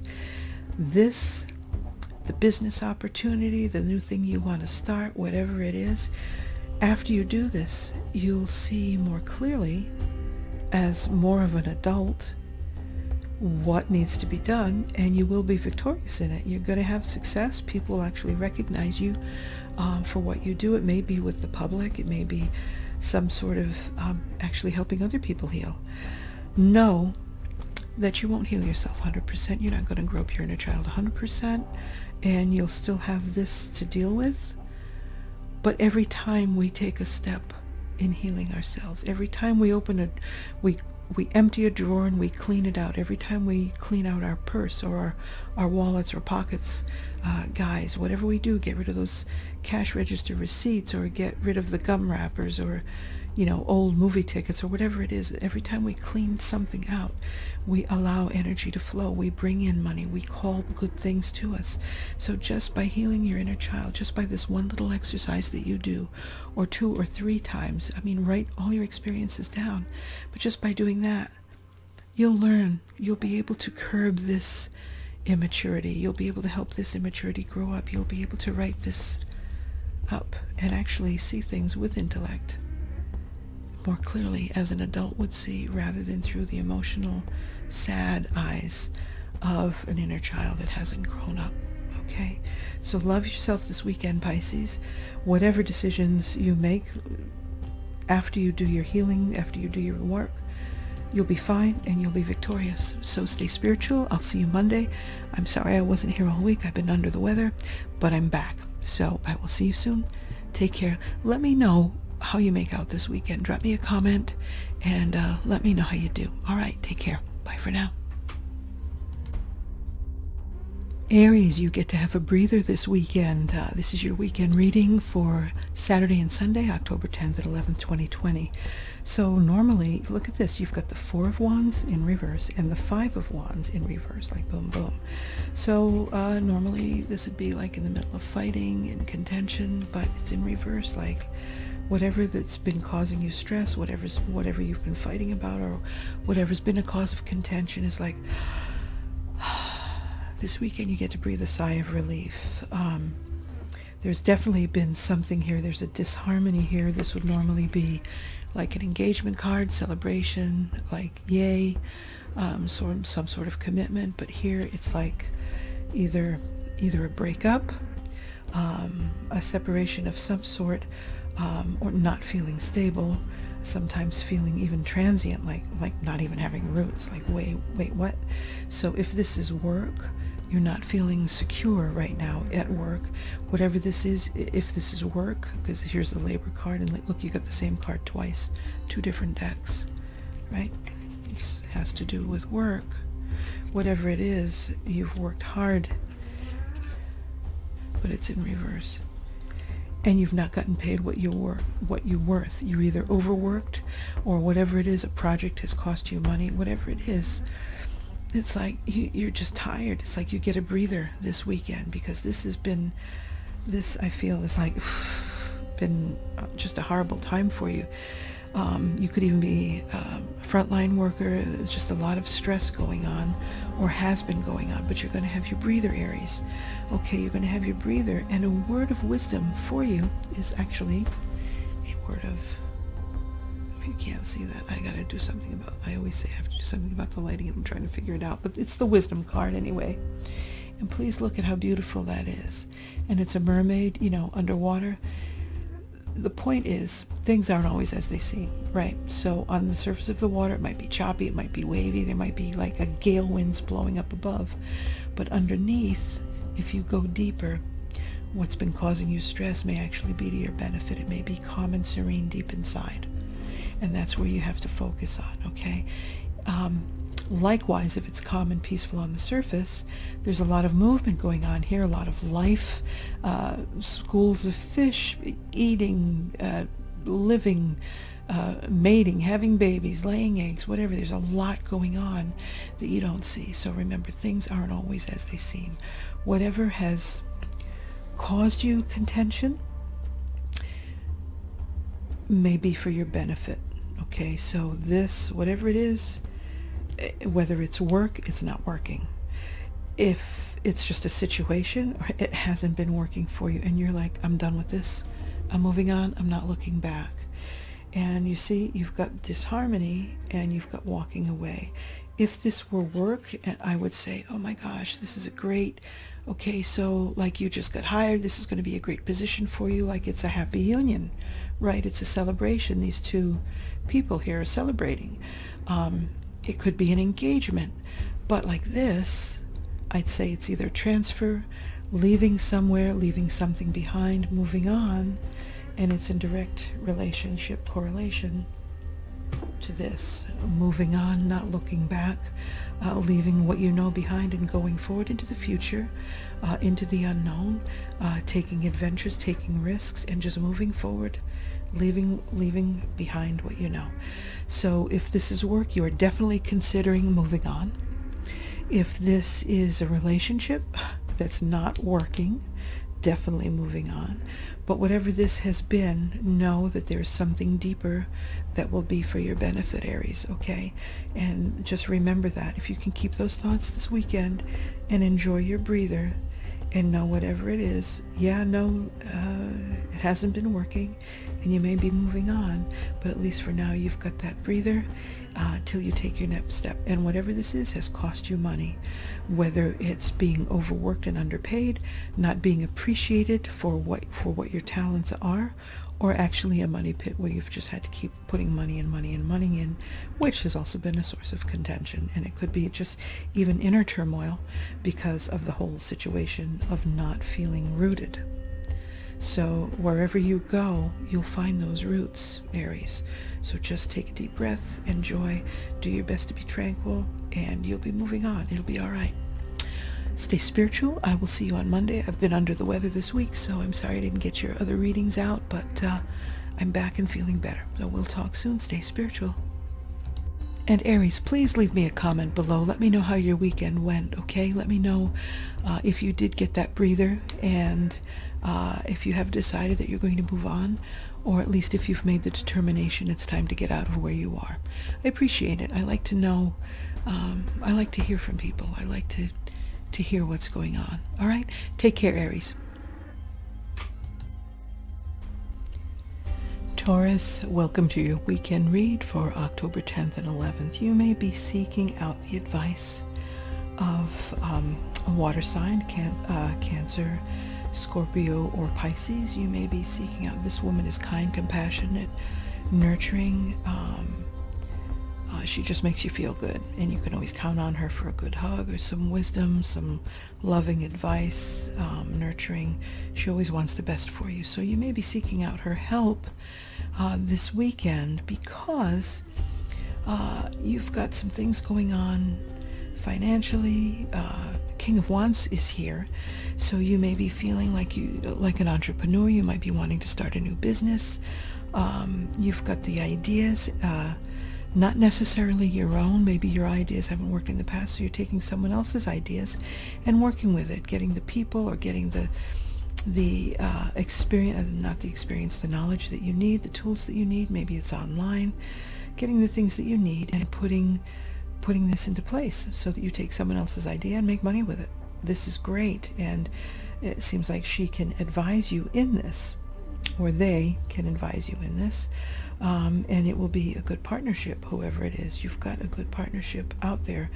The business opportunity, the new thing you want to start, whatever it is, after you do this, you'll see more clearly, as more of an adult, what needs to be done, and you will be victorious in it. You're going to have success. People will actually recognize you for what you do. It may be with the public. It may be some sort of actually helping other people heal. Know that you won't heal yourself 100%. You're not going to grow up your inner child 100%, and you'll still have this to deal with. But every time we take a step in healing ourselves, every time we we empty a drawer and we clean it out, every time we clean out our purse or our wallets or pockets, guys, whatever we do, get rid of those cash register receipts, or get rid of the gum wrappers, or old movie tickets, or whatever it is. Every time we clean something out, we allow energy to flow. We bring in money. We call good things to us. So just by healing your inner child, just by this one little exercise that you do, or 2 or 3 times, write all your experiences down. But just by doing that, you'll learn. You'll be able to curb this immaturity. You'll be able to help this immaturity grow up. You'll be able to write this up and actually see things with intellect more clearly, as an adult would see, rather than through the emotional, sad eyes of an inner child that hasn't grown up. Okay? So love yourself this weekend, Pisces. Whatever decisions you make after you do your healing, after you do your work, you'll be fine and you'll be victorious. So stay spiritual. I'll see you Monday. I'm sorry I wasn't here all week. I've been under the weather, but I'm back. So I will see you soon. Take care. Let me know how you make out this weekend. Drop me a comment and let me know how you do. All right, take care. Bye for now. Aries, you get to have a breather this weekend. This is your weekend reading for Saturday and Sunday, October 10th and 11th, 2020. So normally, look at this. You've got the 4 of Wands in reverse and the 5 of Wands in reverse, like boom, boom. So normally this would be like in the middle of fighting and contention, but it's in reverse, like whatever that's been causing you stress, whatever you've been fighting about, or whatever's been a cause of contention is like, this weekend you get to breathe a sigh of relief. There's definitely been something here. There's a disharmony here. This would normally be like an engagement card, celebration, like yay, some sort of commitment. But here it's like either a breakup, a separation of some sort, or not feeling stable, sometimes feeling even transient, like not even having roots, like wait, what? So if this is work, You're not feeling secure right now at work. Whatever this is, if this is work, because here's the labor card, and look, you got the same card twice, 2 different decks, right? This has to do with work. Whatever it is, you've worked hard, but it's in reverse. And you've not gotten paid what you're worth. You're either overworked, or whatever it is, a project has cost you money, whatever it is. It's like you're just tired. It's like you get a breather this weekend, because this has been, I feel, is like been just a horrible time for you. You could even be a frontline worker. There's just a lot of stress going on, or has been going on, but you're going to have your breather, Aries. Okay, you're going to have your breather, and a word of wisdom for you is actually a word of, if you can't see that, I got to do something about, I always say I have to do something about the lighting, and I'm trying to figure it out, but it's the wisdom card anyway. And please look at how beautiful that is. And it's a mermaid, underwater. The point is, things aren't always as they seem, right? So on the surface of the water, it might be choppy, it might be wavy, there might be like a gale winds blowing up above. But underneath, if you go deeper, what's been causing you stress may actually be to your benefit. It may be calm and serene deep inside. And that's where you have to focus on, okay? Likewise, if it's calm and peaceful on the surface, there's a lot of movement going on here, a lot of life, schools of fish, eating, living, mating, having babies, laying eggs, whatever. There's a lot going on that you don't see. So remember, things aren't always as they seem. Whatever has caused you contention may be for your benefit, okay? So this, whatever it is, whether it's work, it's not working. If it's just a situation, or it hasn't been working for you, and you're like, I'm done with this, I'm moving on, I'm not looking back. And you see, you've got disharmony, and you've got walking away. If this were work, I would say, oh my gosh, this is a great, okay, so like you just got hired, this is going to be a great position for you, like it's a happy union, right? It's a celebration. These two people here are celebrating. It could be an engagement, but like this, I'd say it's either transfer, leaving somewhere, leaving something behind, moving on, and it's in direct relationship, correlation to this. Moving on, not looking back, leaving what you know behind and going forward into the future, into the unknown, taking adventures, taking risks, and just moving forward, leaving behind what you know. So if this is work, you are definitely considering moving on. If this is a relationship that's not working, definitely moving on. But whatever this has been, know that there's something deeper that will be for your benefit, Aries, okay? And just remember that. If you can keep those thoughts this weekend and enjoy your breather, and know whatever it is, it hasn't been working, and you may be moving on, but at least for now you've got that breather till you take your next step. And whatever this is has cost you money, whether it's being overworked and underpaid, not being appreciated for what your talents are, or actually a money pit where you've just had to keep putting money in, which has also been a source of contention. And it could be just even inner turmoil because of the whole situation of not feeling rooted. So wherever you go, you'll find those roots, Aries. So just take a deep breath, enjoy, do your best to be tranquil, and you'll be moving on. It'll be all right. Stay spiritual. I will see you on Monday. I've been under the weather this week, so I'm sorry I didn't get your other readings out, but I'm back and feeling better. So we'll talk soon. Stay spiritual. And Aries, please leave me a comment below. Let me know how your weekend went, okay? Let me know if you did get that breather, and if you have decided that you're going to move on, or at least if you've made the determination it's time to get out of where you are. I appreciate it. I like to know, I like to hear from people. I like to hear what's going on. All right? Take care, Aries. Taurus, welcome to your weekend read for October 10th and 11th. You may be seeking out the advice of a water sign, Cancer, Scorpio, or Pisces. You may be seeking out, this woman is kind, compassionate, nurturing, She just makes you feel good, and you can always count on her for a good hug or some wisdom, some loving advice, nurturing. She always wants the best for you. So you may be seeking out her help this weekend because you've got some things going on financially. The King of Wands is here, so you may be feeling like an entrepreneur. You might be wanting to start a new business. You've got the ideas, not necessarily your own. Maybe your ideas haven't worked in the past, so you're taking someone else's ideas and working with it, getting the people or getting the experience, not the experience, the knowledge that you need, the tools that you need. Maybe it's online, getting the things that you need and putting this into place so that you take someone else's idea and make money with it. This is great, and it seems like she can advise you in this, or they can advise you in this, and it will be a good partnership. Whoever it is, you've got a good partnership out there.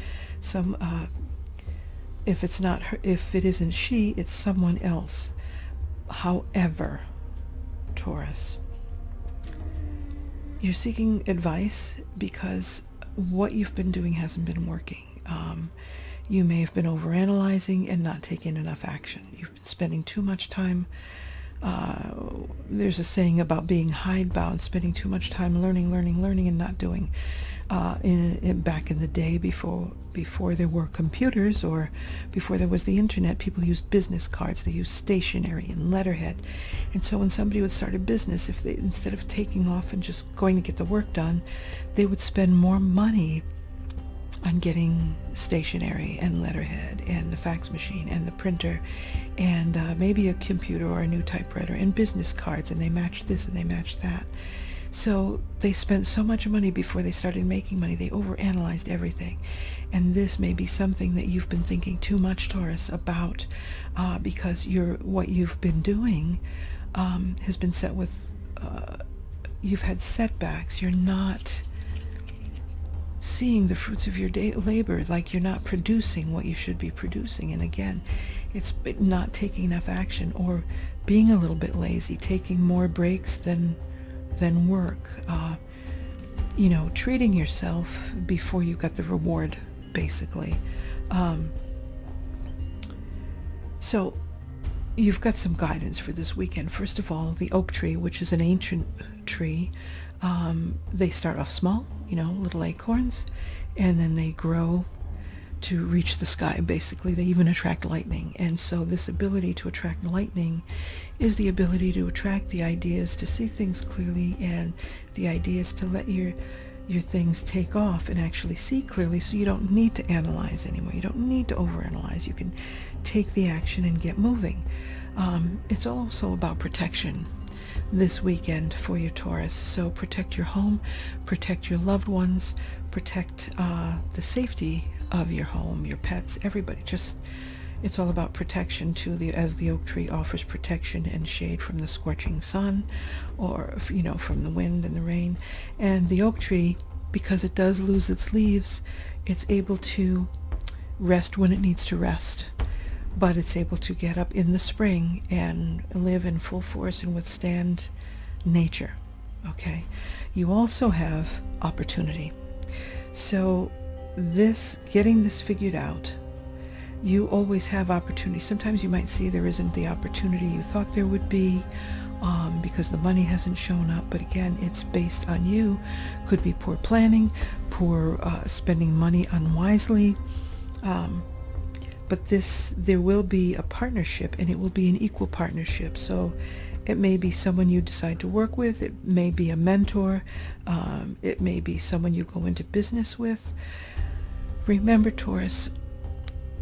If it's not her, if it isn't she, it's someone else. However, Taurus, you're seeking advice because what you've been doing hasn't been working. You may have been overanalyzing and not taking enough action. You've been spending too much time. There's a saying about being hidebound, spending too much time learning and not doing. Back in the day, before there were computers or before there was the internet, people used business cards. They used stationery and letterhead. And so when somebody would start a business, if they, instead of taking off and just going to get the work done, they would spend more money on getting stationery and letterhead and the fax machine and the printer and maybe a computer or a new typewriter and business cards, and they matched this and they matched that. So they spent so much money before they started making money. They overanalyzed everything. And this may be something that you've been thinking too much, Taurus, about because what you've been doing has been set with, you've had setbacks. You're not seeing the fruits of your labor, like you're not producing what you should be producing. And again, it's not taking enough action or being a little bit lazy, taking more breaks than work, treating yourself before you got the reward, basically. So you've got some guidance for this weekend. First of all, the oak tree, which is an ancient tree, they start off small, little acorns, and then they grow to reach the sky. Basically, they even attract lightning. And so this ability to attract lightning is the ability to attract the ideas, to see things clearly, and the ideas to let your things take off and actually see clearly, so you don't need to analyze anymore. You don't need to overanalyze. You can take the action and get moving. It's also about protection this weekend for your Taurus. So protect your home, protect your loved ones, protect the safety of your home, your pets, everybody. It's all about protection too, as the oak tree offers protection and shade from the scorching sun, or from the wind and the rain. And the oak tree, because it does lose its leaves, it's able to rest when it needs to rest, but it's able to get up in the spring and live in full force and withstand nature. Okay, you also have opportunity. So getting this figured out, you always have opportunity. Sometimes you might see there isn't the opportunity you thought there would be because the money hasn't shown up. But again, it's based on you. Could be poor planning, poor spending money unwisely. But there will be a partnership, and it will be an equal partnership. So it may be someone you decide to work with. It may be a mentor. It may be someone you go into business with. Remember, Taurus,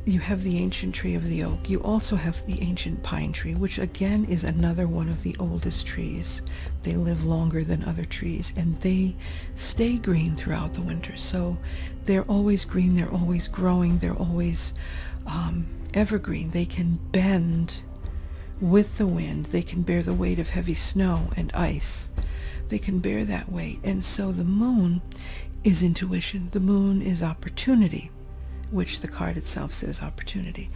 you have the ancient tree of the oak. You also have the ancient pine tree, which again is another one of the oldest trees. They live longer than other trees, and they stay green throughout the winter. So they're always green, they're always growing, they're always evergreen. They can bend with the wind. They can bear the weight of heavy snow and ice. They can bear that weight. And so the moon is intuition. The moon is opportunity, which the card itself says opportunity.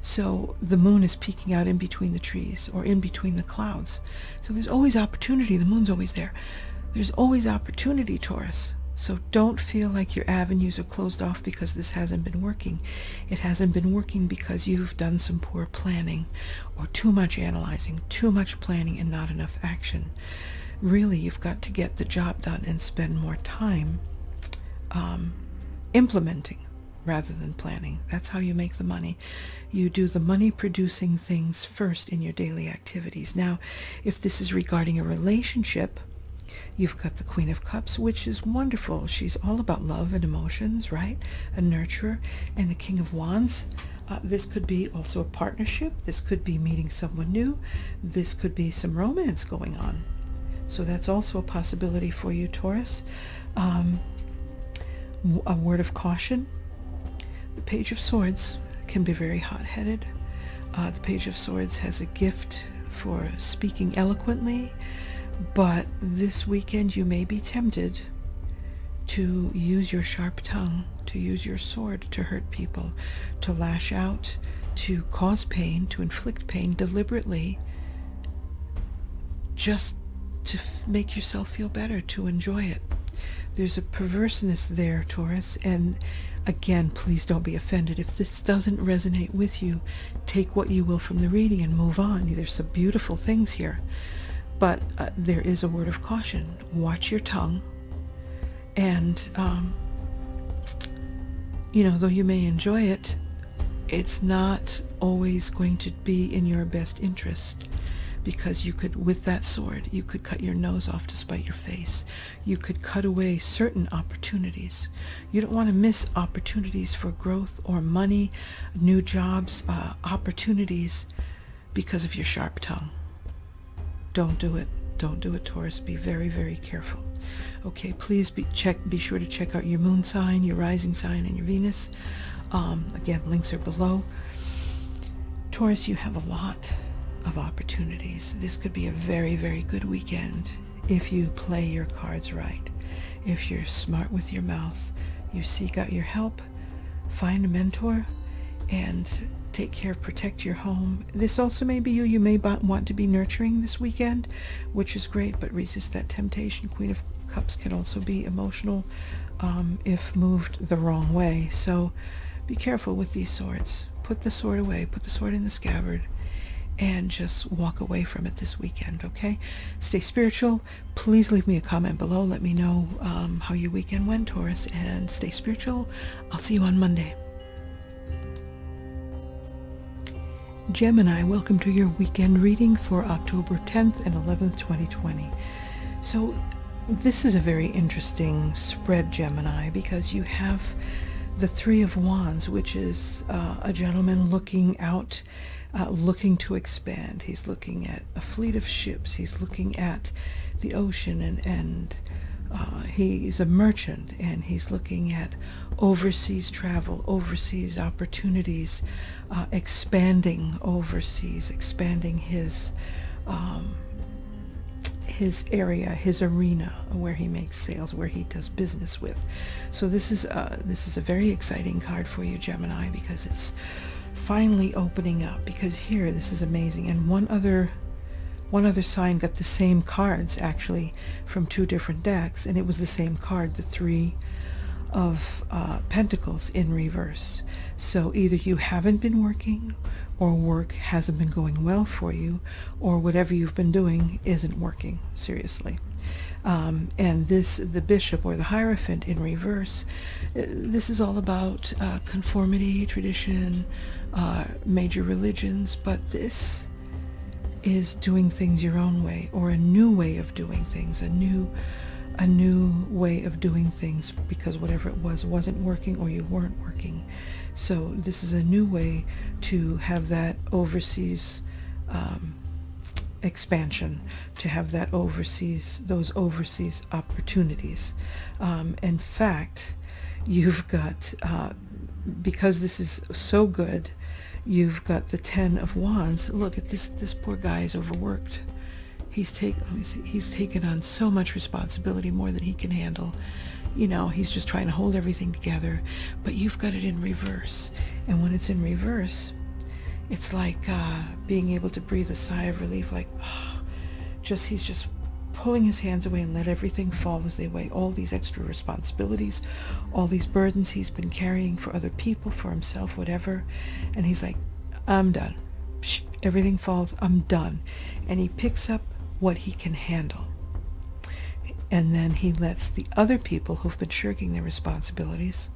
So the moon is peeking out in between the trees or in between the clouds. So there's always opportunity. The moon's always there. There's always opportunity, Taurus. So don't feel like your avenues are closed off because this hasn't been working. It hasn't been working because you've done some poor planning, or too much analyzing, too much planning, and not enough action. Really, you've got to get the job done and spend more time implementing rather than planning. That's how you make the money. You do the money producing things first in your daily activities. Now, if this is regarding a relationship, you've got the Queen of Cups, which is wonderful. She's all about love and emotions, right? A nurturer. And the King of Wands. This could be also a partnership. This could be meeting someone new. This could be some romance going on. So that's also a possibility for you, Taurus. A word of caution. The Page of Swords can be very hot-headed. The Page of Swords has a gift for speaking eloquently, but this weekend you may be tempted to use your sharp tongue, to use your sword to hurt people, to lash out, to cause pain, to inflict pain deliberately, just to make yourself feel better, to enjoy it. There's a perverseness there, Taurus, and again, please don't be offended. If this doesn't resonate with you, take what you will from the reading and move on. There's some beautiful things here, but there is a word of caution. Watch your tongue, and though you may enjoy it, it's not always going to be in your best interest. Because you could, with that sword, you could cut your nose off to spite your face. You could cut away certain opportunities. You don't want to miss opportunities for growth or money, new jobs, opportunities because of your sharp tongue. Don't do it. Don't do it, Taurus. Be very, very careful. Okay, please be sure to check out your moon sign, your rising sign, and your Venus. Again, links are below. Taurus, you have a lot of opportunities. This could be a very, very good weekend if you play your cards right. If you're smart with your mouth, you seek out your help, find a mentor, and take care, protect your home. This also may be you. You may want to be nurturing this weekend, which is great, but resist that temptation. Queen of Cups can also be emotional if moved the wrong way. So be careful with these swords. Put the sword away. Put the sword in the scabbard. And just walk away from it this weekend, okay? Stay spiritual. Please leave me a comment below. Let me know how your weekend went, Taurus, and stay spiritual. I'll see you on Monday. Gemini, welcome to your weekend reading for October 10th and 11th, 2020. So this is a very interesting spread, Gemini, because you have the Three of Wands, which is a gentleman looking out, looking to expand. He's looking at a fleet of ships. He's looking at the ocean, and he's a merchant, and he's looking at overseas travel, overseas opportunities, expanding overseas, expanding his area, his arena where he makes sales, where he does business with. So this is a very exciting card for you, Gemini, because it's finally opening up. Because here, this is amazing, and one other sign got the same cards actually from two different decks, and it was the same card, the Three of Pentacles in reverse. So either you haven't been working, or work hasn't been going well for you, or whatever you've been doing isn't working, seriously. And the Bishop or the Hierophant in reverse, this is all about conformity, tradition, major religions, but this is doing things your own way, or a new way of doing things, a new way of doing things, because whatever it was wasn't working, or you weren't working. So this is a new way to have that overseas expansion, to have that those overseas opportunities. In fact, you've got, because this is so good, you've got the Ten of Wands. Look at this poor guy is overworked. He's taken on so much responsibility, more than he can handle. He's just trying to hold everything together, but you've got it in reverse. And when it's in reverse, it's like being able to breathe a sigh of relief, like, he's just pulling his hands away and let everything fall as they weigh all these extra responsibilities, all these burdens he's been carrying for other people, for himself, whatever. And he's like, I'm done. Everything falls, I'm done. And he picks up what he can handle. And then he lets the other people who've been shirking their responsibilities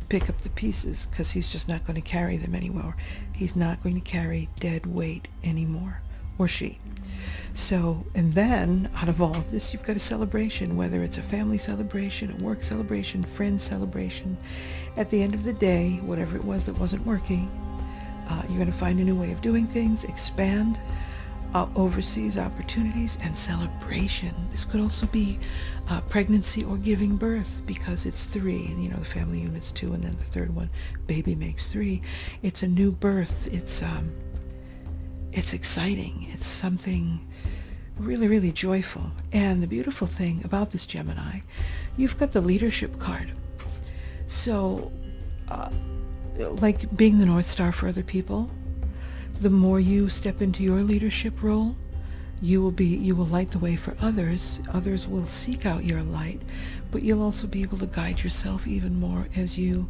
pick up the pieces, because he's just not going to carry them anymore. He's not going to carry dead weight anymore, or she. So, and then out of all of this, you've got a celebration, whether it's a family celebration, a work celebration, friend celebration. At the end of the day, whatever it was that wasn't working, you're going to find a new way of doing things, expand, overseas opportunities, and celebration. This could also be pregnancy or giving birth, because it's 3, and the family unit's 2, and then the third one, baby, makes 3. It's a new birth. It's exciting. It's something really, really joyful. And the beautiful thing about this Gemini, you've got the leadership card. So, like being the North Star for other people, the more you step into your leadership role, you will light the way for others. Others will seek out your light, but you'll also be able to guide yourself even more as you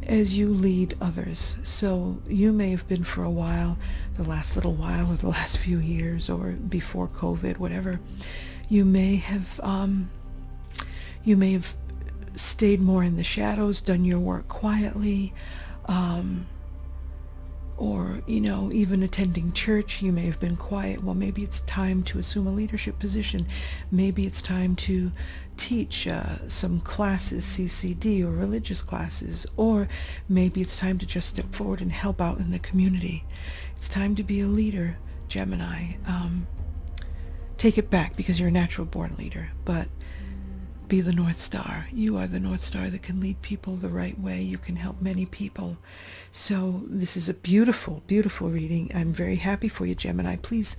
lead others. So you may have been for a while, the last little while, or the last few years, or before COVID, whatever, you may have stayed more in the shadows, done your work quietly, or even attending church. You may have been quiet. Well, maybe it's time to assume a leadership position. Maybe it's time to teach some classes, CCD or religious classes, or maybe it's time to just step forward and help out in the community. It's time to be a leader, Gemini. Take it back, because you're a natural born leader, but be the North Star. You are the North Star that can lead people the right way. You can help many people. So this is a beautiful, beautiful reading. I'm very happy for you, Gemini. Please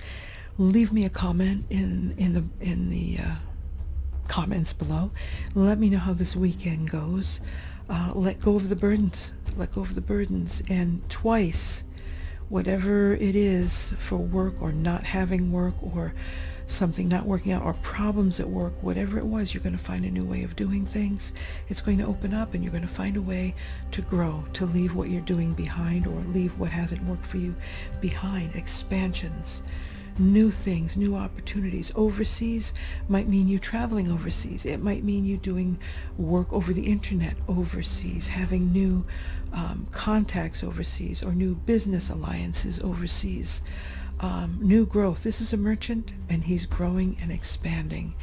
leave me a comment in the comments below. Let me know how this weekend goes. Let go of the burdens. Let go of the burdens. And twice, whatever it is for work, or not having work, or something not working out, or problems at work, whatever it was, you're going to find a new way of doing things. It's going to open up, and you're going to find a way to grow, to leave what you're doing behind, or leave what hasn't worked for you behind. Expansions, new things, new opportunities. Overseas might mean you traveling overseas. It might mean you doing work over the internet overseas, having new contacts overseas, or new business alliances overseas. New growth. This is a merchant, and he's growing and expanding.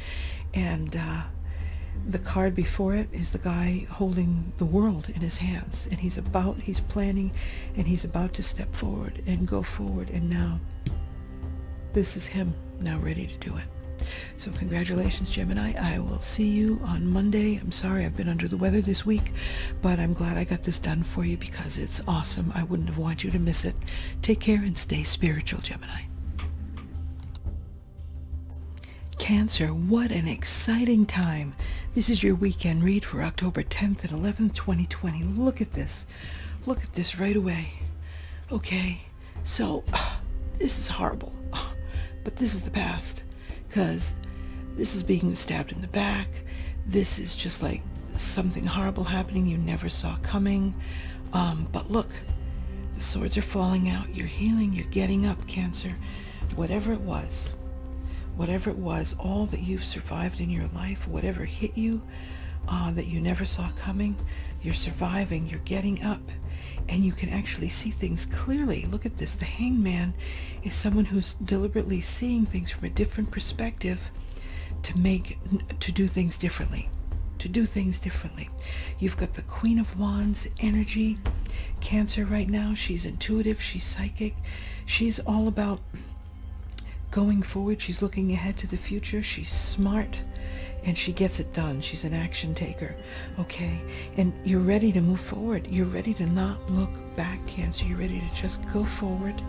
And the card before it is the guy holding the world in his hands, and he's planning, and he's about to step forward and go forward. And now this is him now ready to do it. So congratulations, Gemini. I will see you on Monday. I'm sorry I've been under the weather this week, but I'm glad I got this done for you, because it's awesome. I wouldn't have wanted you to miss it. Take care and stay spiritual, Gemini. Cancer, what an exciting time. This is your weekend read for October 10th and 11th, 2020. Look at this. Look at this right away. Okay, so this is horrible, but this is the past. Because this is being stabbed in the back. This is just like something horrible happening you never saw coming. But look, the swords are falling out. You're healing. You're getting up, Cancer. Whatever it was, all that you've survived in your life, whatever hit you that you never saw coming, you're surviving. You're getting up. And you can actually see things clearly. Look at this. The Hangman is someone who's deliberately seeing things from a different perspective to do things differently. You've got the Queen of Wands energy. Cancer right now, she's intuitive, she's psychic. She's all about going forward. She's looking ahead to the future. She's smart. And she gets it done. She's an action taker. Okay? And you're ready to move forward. You're ready to not look back, Cancer. You're ready to just go forward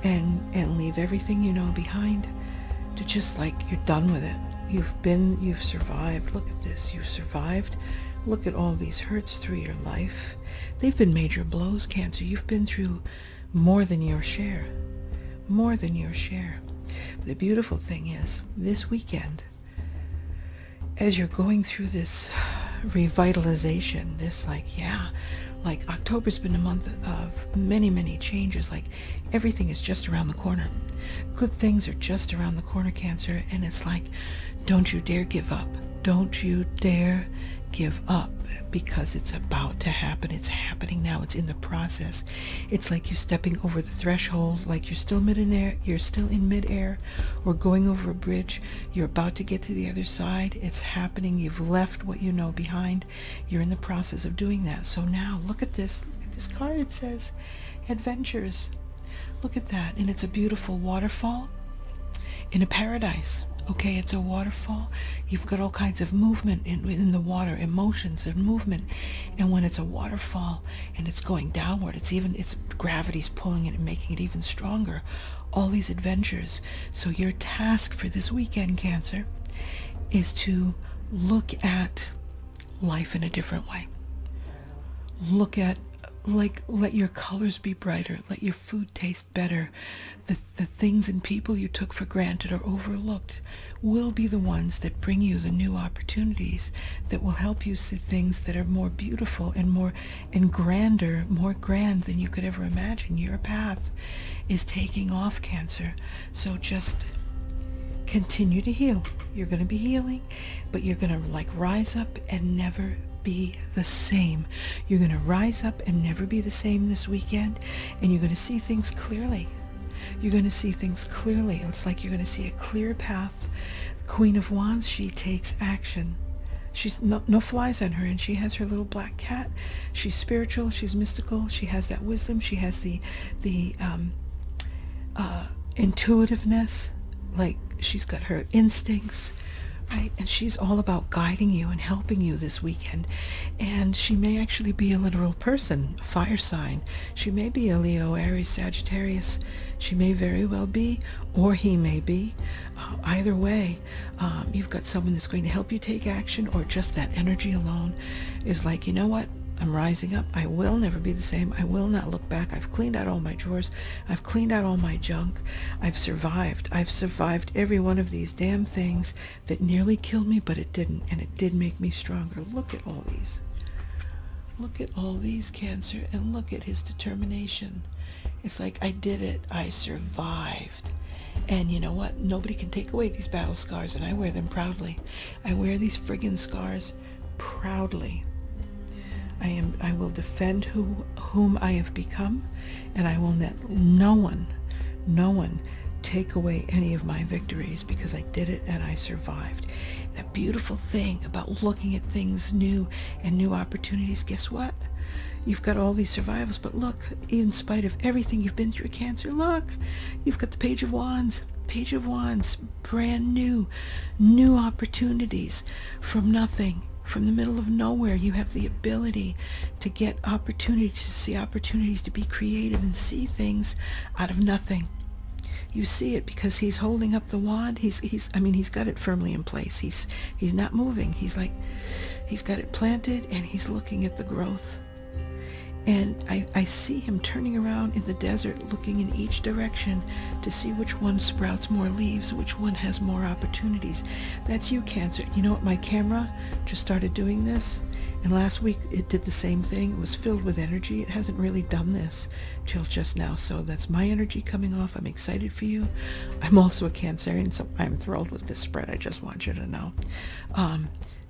and leave everything you know behind, to just like you're done with it. You've survived. Look at this. You've survived. Look at all these hurts through your life. They've been major blows, Cancer. You've been through more than your share. The beautiful thing is, this weekend, as you're going through this revitalization, this like October's been a month of many, many changes. Like everything is just around the corner. Good things are just around the corner, Cancer. And it's like, don't you dare give up. Don't you dare give up, because it's about to happen. It's happening now. It's in the process. It's like you're stepping over the threshold, like you're still in midair, or going over a bridge. You're about to get to the other side. It's happening. You've left what you know behind. You're in the process of doing that. So now look at this. Look at this card. It says adventures. Look at that. And it's a beautiful waterfall in a paradise. Okay, it's a waterfall. You've got all kinds of movement in the water, emotions and movement. And when it's a waterfall and it's going downward, it's gravity's pulling it and making it even stronger. All these adventures. So your task for this weekend, Cancer, is to look at life in a different way. Look at, let your colors be brighter. Let your food taste better. The things and people you took for granted or overlooked will be the ones that bring you the new opportunities that will help you see things that are more beautiful and grander, more grand than you could ever imagine. Your path is taking off, Cancer. So just continue to heal. You're going to be healing, but you're going to rise up and never be the same. You're going to rise up and never be the same this weekend, and you're going to see things clearly. You're going to see things clearly. It's like you're going to see a clear path. The Queen of Wands, she takes action. She's no flies on her, and she has her little black cat. She's spiritual. She's mystical. She has that wisdom. She has the intuitiveness. Like she's got her instincts. Right? And she's all about guiding you and helping you this weekend. And she may actually be a literal person, a fire sign. She may be a Leo, Aries, Sagittarius. She may very well be, or he may be. Either way, you've got someone that's going to help you take action, or just that energy alone is like, you know what? I'm rising up. I will never be the same. I will not look back. I've cleaned out all my drawers. I've cleaned out all my junk. I've survived. I've survived every one of these damn things that nearly killed me, but it didn't. And it did make me stronger. Look at all these. Look at all these, Cancer, and look at his determination. It's like, I did it. I survived. And you know what? Nobody can take away these battle scars, and I wear them proudly. I wear these friggin' scars proudly. I will defend whom I have become, and I will let no one take away any of my victories, because I did it and I survived. That beautiful thing about looking at things new and new opportunities, guess what? You've got all these survivals, but look, in spite of everything you've been through, Cancer, look, you've got the Page of Wands. Page of Wands, brand new opportunities from nothing. From the middle of nowhere, you have the ability to get opportunities, to see opportunities, to be creative and see things out of nothing. You see it because he's holding up the wand. He's got it firmly in place. He's not moving. He's got it planted, and he's looking at the growth. And I see him turning around in the desert, looking in each direction to see which one sprouts more leaves, which one has more opportunities. That's you, Cancer. You know what? My camera just started doing this, and last week it did the same thing. It was filled with energy. It hasn't really done this till just now, so that's my energy coming off. I'm excited for you. I'm also a Cancerian, so I'm thrilled with this spread. I just want you to know.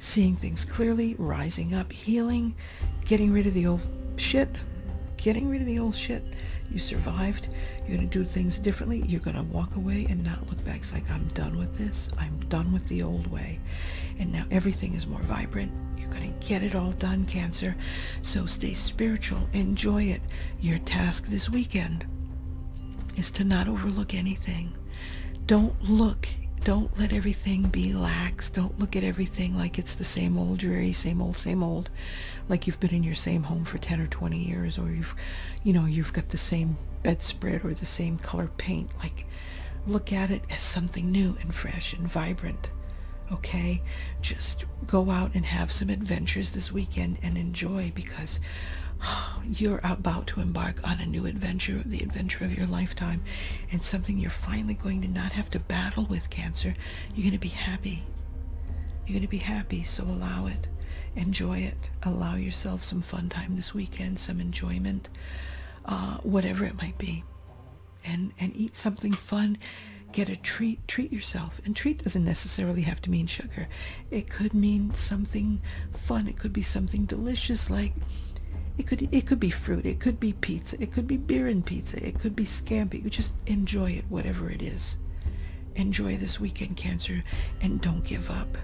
Seeing things clearly, rising up, healing, getting rid of the old shit. You survived. You're going to do things differently. You're going to walk away and not look back. It's like, I'm done with this. I'm done with the old way. And now everything is more vibrant. You're going to get it all done, Cancer. So stay spiritual. Enjoy it. Your task this weekend is to not overlook anything. Don't let everything be lax. Don't look at everything like it's the same old dreary, same old, like you've been in your same home for 10 or 20 years, or you've got the same bedspread or the same color paint. Like, look at it as something new and fresh and vibrant. okay? Just go out and have some adventures this weekend and enjoy, because you're about to embark on a new adventure, the adventure of your lifetime, and something you're finally going to not have to battle with, Cancer. You're going to be happy. You're going to be happy, so allow it. Enjoy it. Allow yourself some fun time this weekend, some enjoyment, whatever it might be. And eat something fun. Get a treat yourself. And treat doesn't necessarily have to mean sugar. It could mean something fun. It could be something delicious, like it could be fruit, it could be pizza, it could be beer and pizza, it could be scampi. You just enjoy it, whatever it is. Enjoy this weekend, Cancer, and don't give up.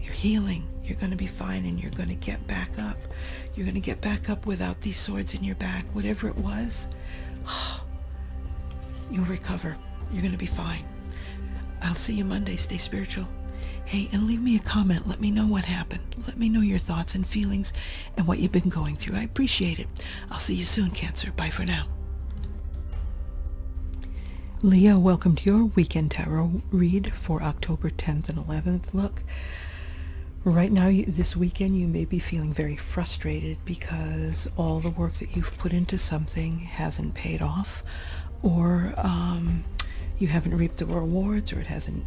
You're healing. You're going to be fine, and you're going to get back up. You're going to get back up without these swords in your back. Whatever it was, you'll recover. You're going to be fine. I'll see you Monday. Stay spiritual. Hey, and leave me a comment. Let me know what happened. Let me know your thoughts and feelings and what you've been going through. I appreciate it. I'll see you soon, Cancer. Bye for now. Leo, welcome to your weekend tarot read for October 10th and 11th. Look, right now, this weekend, you may be feeling very frustrated because all the work that you've put into something hasn't paid off, or you haven't reaped the rewards, or it hasn't,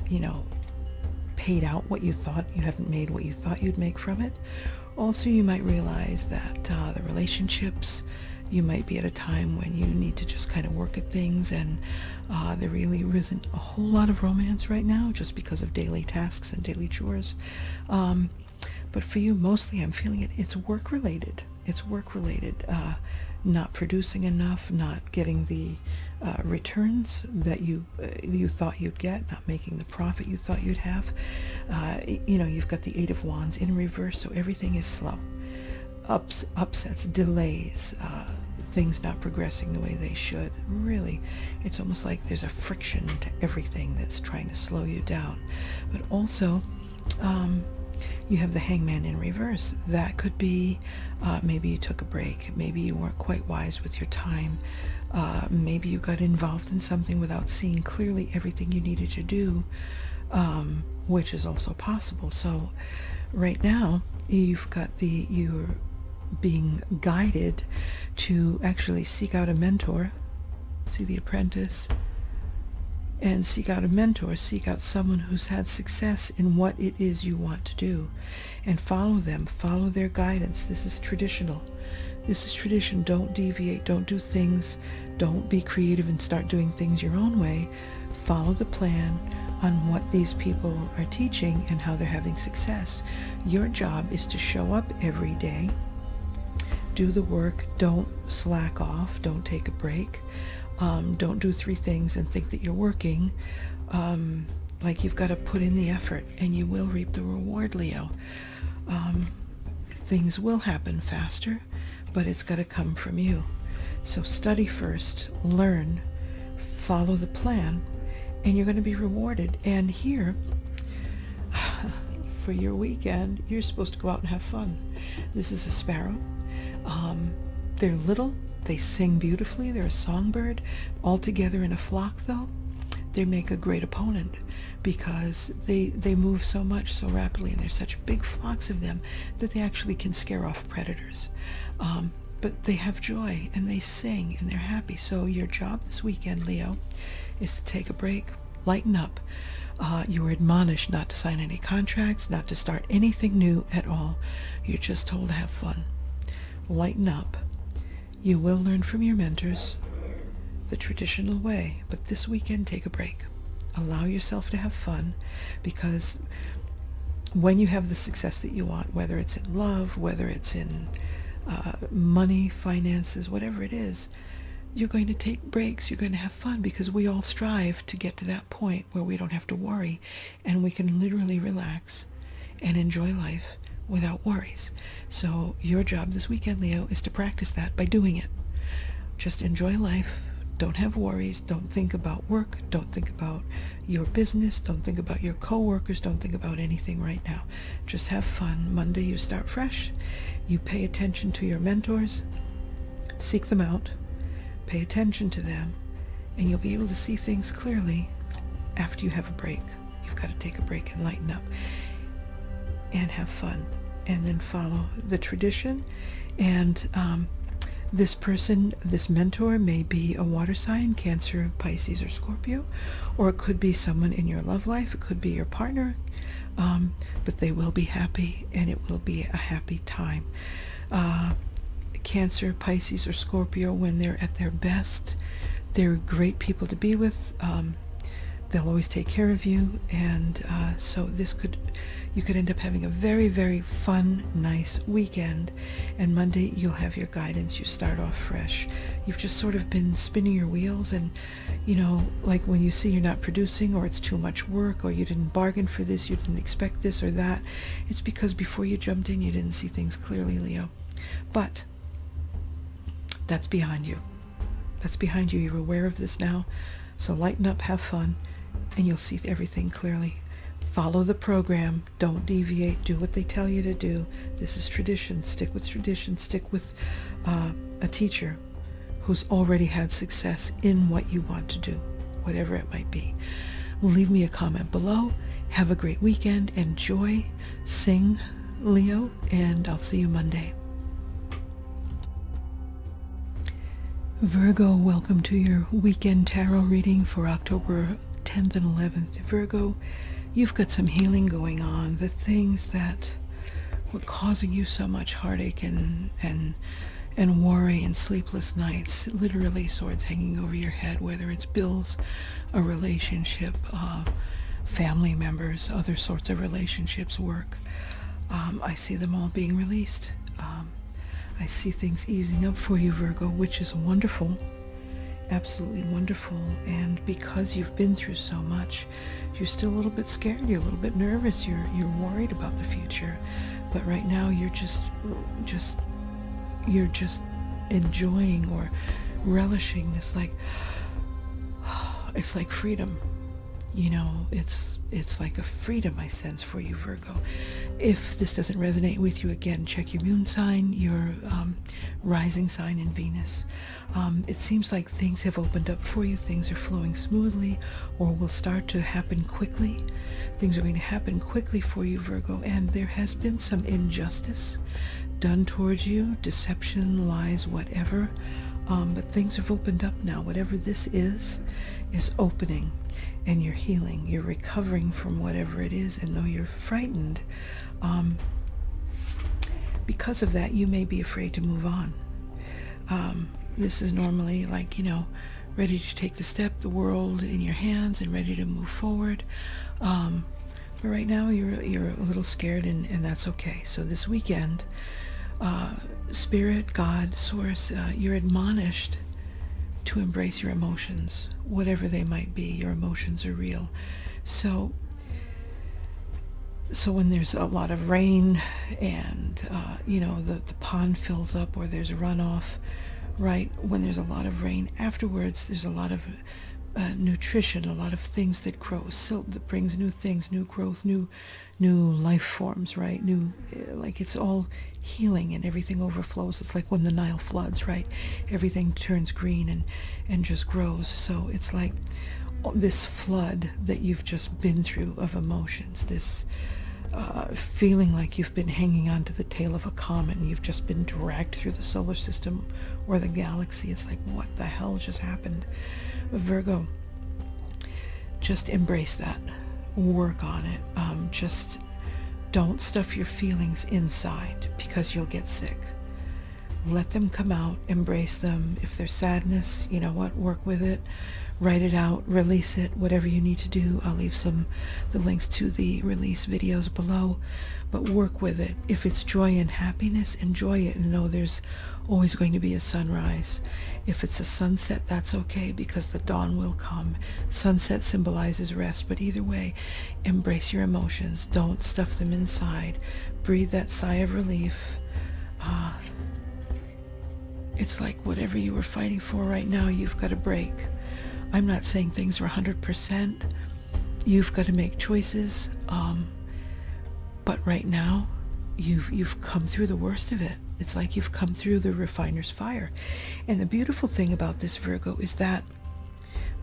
paid out what you thought. You haven't made what you thought you'd make from it. Also, you might realize that the relationships, you might be at a time when you need to just kind of work at things, and there really isn't a whole lot of romance right now, just because of daily tasks and daily chores. But for you, mostly, I'm feeling it's work related. It's work related. Not producing enough, not getting the returns that you thought you'd get, not making the profit you thought you'd have. You've got the Eight of Wands in reverse, so everything is slow. Upsets, delays, things not progressing the way they should. Really, it's almost like there's a friction to everything that's trying to slow you down. But also, you have the Hangman in reverse. That could be maybe you took a break. Maybe you weren't quite wise with your time. Maybe you got involved in something without seeing clearly everything you needed to do, which is also possible. So right now, you're being guided to actually seek out a mentor. See The Apprentice? And seek out a mentor, seek out someone who's had success in what it is you want to do, and follow them, follow their guidance. This is traditional. This is tradition. Don't deviate, don't do things, don't be creative and start doing things your own way. Follow the plan on what these people are teaching and how they're having success. Your job is to show up every day, do the work, don't slack off, don't take a break. Don't do 3 things and think that you're working. Like, you've got to put in the effort, and you will reap the reward, Leo. Things will happen faster, but it's got to come from you. So study first, learn, follow the plan, and you're going to be rewarded. And here, for your weekend, you're supposed to go out and have fun. This is a sparrow. They're little. They sing beautifully. They're a songbird. All together in a flock, though, they make a great opponent, because they move so much, so rapidly, and there's such big flocks of them that they actually can scare off predators. But they have joy, and they sing, and they're happy. So your job this weekend, Leo, is to take a break, lighten up. You were admonished not to sign any contracts, not to start anything new at all. You're just told to have fun. Lighten up. You will learn from your mentors the traditional way, but this weekend, take a break. Allow yourself to have fun, because when you have the success that you want, whether it's in love, whether it's in money, finances, whatever it is, you're going to take breaks, you're going to have fun, because we all strive to get to that point where we don't have to worry, and we can literally relax and enjoy life without worries. So your job this weekend, Leo, is to practice that by doing it. Just enjoy life. Don't have worries. Don't think about work. Don't think about your business. Don't think about your co-workers. Don't think about anything right now. Just have fun. Monday, you start fresh. You pay attention to your mentors. Seek them out. Pay attention to them. And you'll be able to see things clearly after you have a break. You've got to take a break and lighten up. and have fun, and then follow the tradition. And this person, this mentor, may be a water sign, Cancer, Pisces, or Scorpio, or it could be someone in your love life. It could be your partner, but they will be happy, and it will be a happy time. Cancer, Pisces, or Scorpio, when they're at their best, they're great people to be with. They'll always take care of you, and so you could end up having a very, very fun, nice weekend, and Monday you'll have your guidance. You start off fresh. You've just sort of been spinning your wheels, and like when you see you're not producing, or it's too much work, or you didn't bargain for this, you didn't expect this or that, it's because before you jumped in you didn't see things clearly, Leo. But that's behind you. That's behind you. You're aware of this now, so lighten up, have fun, and you'll see everything clearly. Follow the program. Don't deviate. Do what they tell you to do. This is tradition. Stick with tradition. Stick with a teacher who's already had success in what you want to do, whatever it might be. Leave me a comment below. Have a great weekend. Enjoy. Sing, Leo, and I'll see you Monday. Virgo, welcome to your weekend tarot reading for October 10th and 11th. Virgo, you've got some healing going on. The things that were causing you so much heartache and worry and sleepless nights, literally swords hanging over your head, whether it's bills, a relationship, family members, other sorts of relationships, work. I see them all being released. I see things easing up for you, Virgo, which is wonderful, absolutely wonderful. And because you've been through so much, you're still a little bit scared, you're a little bit nervous, you're worried about the future. But right now you're just enjoying or relishing this, like, it's like freedom. It's like a freedom I sense for you, Virgo. If this doesn't resonate with you, again, check your moon sign, your rising sign in Venus. It seems like things have opened up for you. Things are flowing smoothly, or will start to happen quickly. Things are going to happen quickly for you, Virgo, and there has been some injustice done towards you, deception, lies, whatever. But things have opened up now. Whatever this is opening, and you're healing. You're recovering from whatever it is, and though you're frightened, because of that, you may be afraid to move on. This is normally like, ready to take the step, the world in your hands, and ready to move forward. But right now, you're a little scared, and that's okay. So this weekend, Spirit, God, Source, you're admonished to embrace your emotions, whatever they might be. Your emotions are real. So when there's a lot of rain and, the pond fills up, or there's runoff, right? When there's a lot of rain, afterwards, there's a lot of nutrition, a lot of things that grow, silt that brings new things, new growth, new life forms, right? Like it's all healing, and everything overflows. It's like when the Nile floods, right? Everything turns green and just grows. So it's like this flood that you've just been through of emotions, this feeling like you've been hanging on to the tail of a comet, and you've just been dragged through the solar system or the galaxy. It's like, what the hell just happened? Virgo, just embrace that. Work on it. Just don't stuff your feelings inside, because you'll get sick. Let them come out. Embrace them. If there's sadness, you know what? Work with it. Write it out. Release it. Whatever you need to do. I'll leave the links to the release videos below. But work with it. If it's joy and happiness, enjoy it, and know there's always going to be a sunrise. If it's a sunset, that's okay, because the dawn will come. Sunset symbolizes rest, but either way, embrace your emotions. Don't stuff them inside. Breathe that sigh of relief. It's like whatever you were fighting for right now, you've got to break. I'm not saying things are 100%. You've got to make choices. But right now, you've come through the worst of it. It's like you've come through the refiner's fire. And the beautiful thing about this, Virgo, is that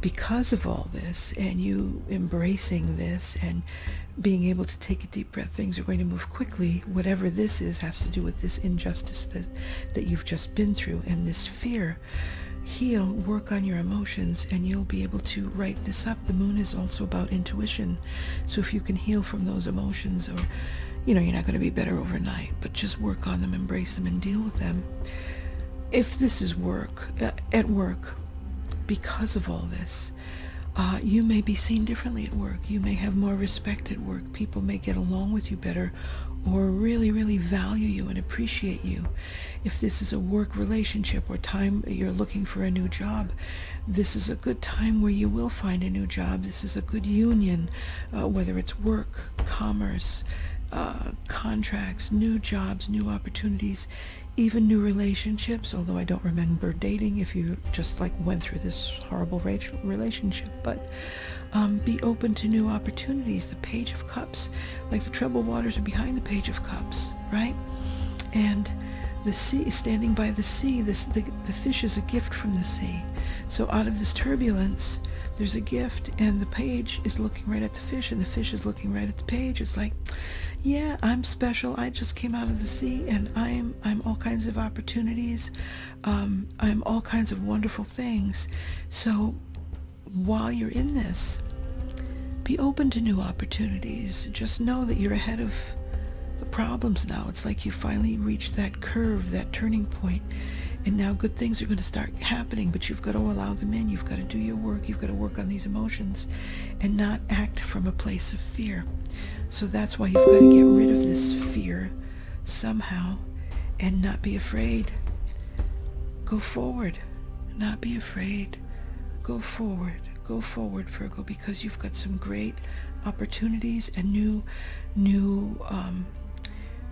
because of all this, and you embracing this and being able to take a deep breath, things are going to move quickly. Whatever this is has to do with this injustice that you've just been through, and this fear. Heal, work on your emotions, and you'll be able to write this up. The moon is also about intuition. So if you can heal from those emotions, or, you're not going to be better overnight, but just work on them, embrace them, and deal with them. If this is work, at work, because of all this, you may be seen differently at work. You may have more respect at work. People may get along with you better, or really, really value you and appreciate you. If this is a work relationship or time you're looking for a new job, this is a good time where you will find a new job. This is a good union, whether it's work, commerce, contracts, new jobs, new opportunities, even new relationships, although I don't remember dating if you just went through this horrible relationship. But be open to new opportunities. The Page of Cups, like the troubled waters are behind the Page of Cups, right? And the sea, standing by the sea, the fish is a gift from the sea. So out of this turbulence, there's a gift, and the page is looking right at the fish, and the fish is looking right at the page. It's like, yeah, I'm special. I just came out of the sea, and I'm all kinds of opportunities. I'm all kinds of wonderful things. So while you're in this, be open to new opportunities. Just know that you're ahead of the problems now. It's like you finally reached that curve, that turning point, and now good things are going to start happening, but you've got to allow them in. You've got to do your work. You've got to work on these emotions and not act from a place of fear. So that's why you've got to get rid of this fear somehow and not be afraid. Go forward. Not be afraid. Go forward. Go forward, Virgo, because you've got some great opportunities and new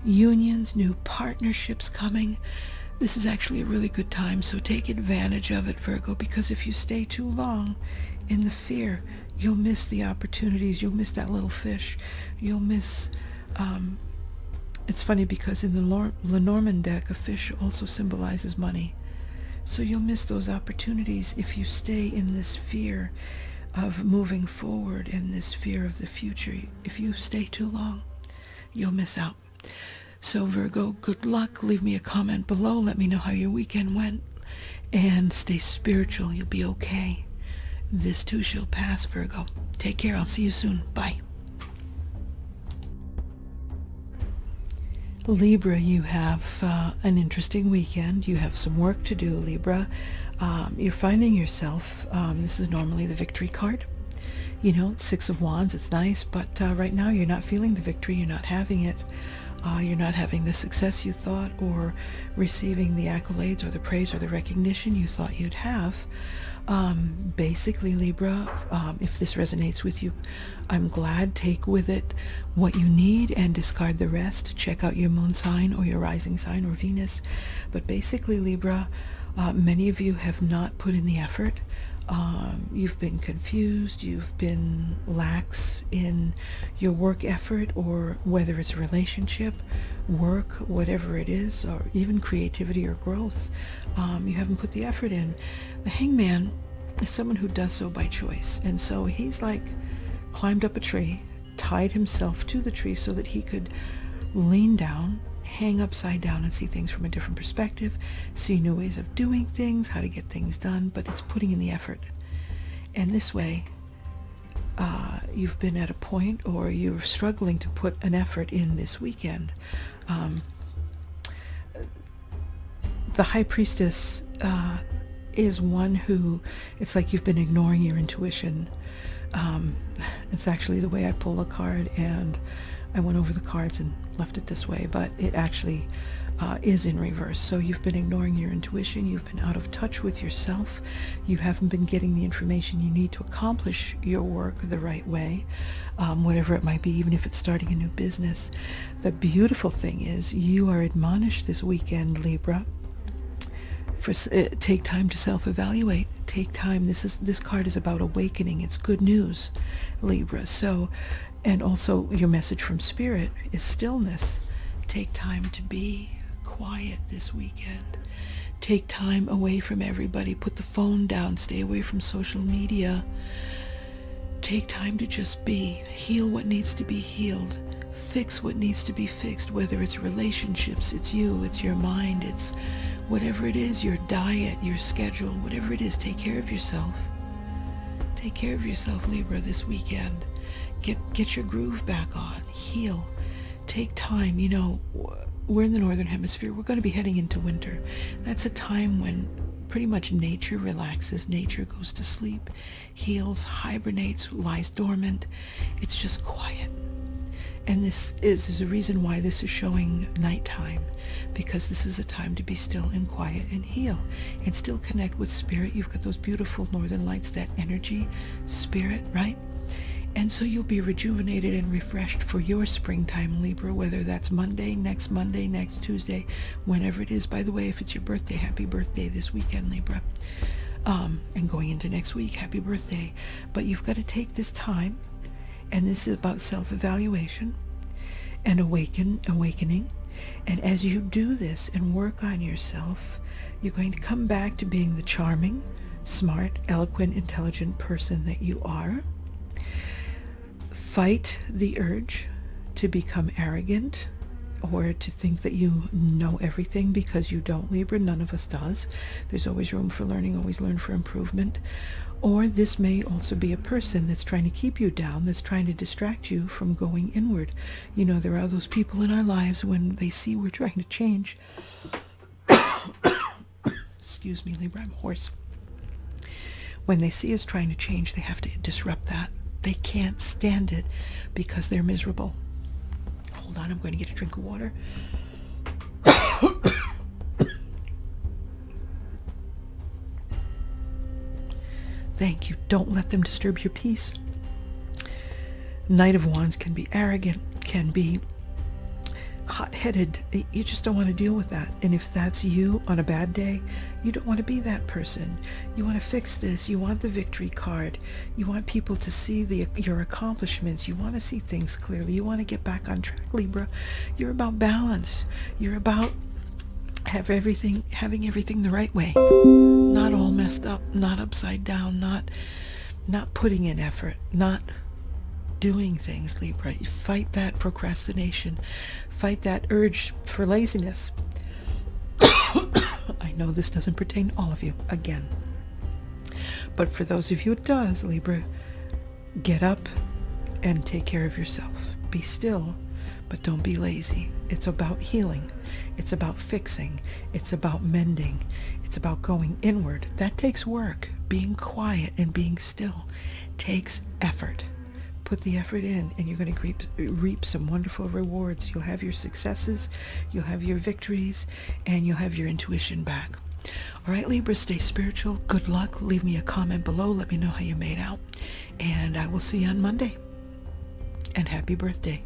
unions, new partnerships coming. This is actually a really good time, so take advantage of it, Virgo, because if you stay too long in the fear, you'll miss the opportunities. You'll miss that little fish. You'll miss... it's funny because in the Lenormand deck, a fish also symbolizes money. So you'll miss those opportunities if you stay in this fear of moving forward and this fear of the future. If you stay too long, you'll miss out. So Virgo, good luck. Leave me a comment below. Let me know how your weekend went. And stay spiritual. You'll be okay. This too shall pass, Virgo. Take care. I'll see you soon. Bye. Libra, you have an interesting weekend. You have some work to do, Libra. You're finding yourself, this is normally the victory card. Six of Wands, it's nice, but right now you're not feeling the victory. You're not having it. You're not having the success you thought, or receiving the accolades or the praise or the recognition you thought you'd have. Basically, Libra, if this resonates with you, I'm glad. Take with it what you need and discard the rest. Check out your moon sign or your rising sign or Venus. But basically, Libra, many of you have not put in the effort. You've been confused, you've been lax in your work effort, or whether it's a relationship, work, whatever it is, or even creativity or growth, you haven't put the effort in. The Hangman is someone who does so by choice, and so he's climbed up a tree, tied himself to the tree so that he could lean down, hang upside down, and see things from a different perspective, see new ways of doing things, how to get things done, but it's putting in the effort. And this way, you've been at a point, or you're struggling to put an effort in this weekend. The High Priestess is one who, it's like you've been ignoring your intuition. It's actually the way I pull a card, and I went over the cards and left it this way, but it actually is in reverse. So you've been ignoring your intuition. You've been out of touch with yourself. You haven't been getting the information you need to accomplish your work the right way, whatever it might be, even if it's starting a new business. The beautiful thing is you are admonished this weekend, Libra, take time to self-evaluate. Take time. This card is about awakening. It's good news, Libra. So, and also your message from Spirit is stillness. Take time to be quiet this weekend. Take time away from everybody. Put the phone down. Stay away from social media. Take time to just be. Heal what needs to be healed. Fix what needs to be fixed, whether it's relationships, it's you, it's your mind, it's whatever it is, your diet, your schedule, whatever it is. Take care of yourself. Take care of yourself, Libra, this weekend. Get your groove back on. Heal. Take time. You know, we're in the Northern Hemisphere. We're going to be heading into winter. That's a time when pretty much nature relaxes. Nature goes to sleep, heals, hibernates, lies dormant. It's just quiet. And this is the reason why this is showing nighttime, because this is a time to be still and quiet and heal and still connect with spirit. You've got those beautiful northern lights, that energy, spirit, right? And so you'll be rejuvenated and refreshed for your springtime, Libra, whether that's Monday, next Tuesday, whenever it is. By the way, if it's your birthday, happy birthday this weekend, Libra. And going into next week, happy birthday. But you've got to take this time, and this is about self-evaluation and awakening. And as you do this and work on yourself, you're going to come back to being the charming, smart, eloquent, intelligent person that you are. Fight the urge to become arrogant or to think that you know everything, because you don't, Libra. None of us does. There's always room for learning, always learn for improvement. Or this may also be a person that's trying to keep you down, that's trying to distract you from going inward. You know, there are those people in our lives when they see we're trying to change. Excuse me, Libra, I'm hoarse. When they see us trying to change, they have to disrupt that. They can't stand it because they're miserable. Hold on, I'm going to get a drink of water. Thank you. Don't let them disturb your peace. Knight of Wands can be arrogant, can be hot-headed. You just don't want to deal with that. And if that's you on a bad day, you don't want to be that person. You want to fix this. You want the victory card. You want people to see your accomplishments. You want to see things clearly. You want to get back on track, Libra. You're about balance. You're about having everything the right way. Not all messed up, not upside down, not putting in effort, not doing things, Libra. You fight that procrastination. Fight that urge for laziness. I know this doesn't pertain to all of you, again. But for those of you it does, Libra, get up and take care of yourself. Be still, but don't be lazy. It's about healing. It's about fixing. It's about mending. It's about going inward. That takes work. Being quiet and being still takes effort. Put the effort in, and you're going to reap some wonderful rewards. You'll have your successes, you'll have your victories, and you'll have your intuition back. All right, Libra, stay spiritual. Good luck. Leave me a comment below. Let me know how you made out. And I will see you on Monday. And happy birthday.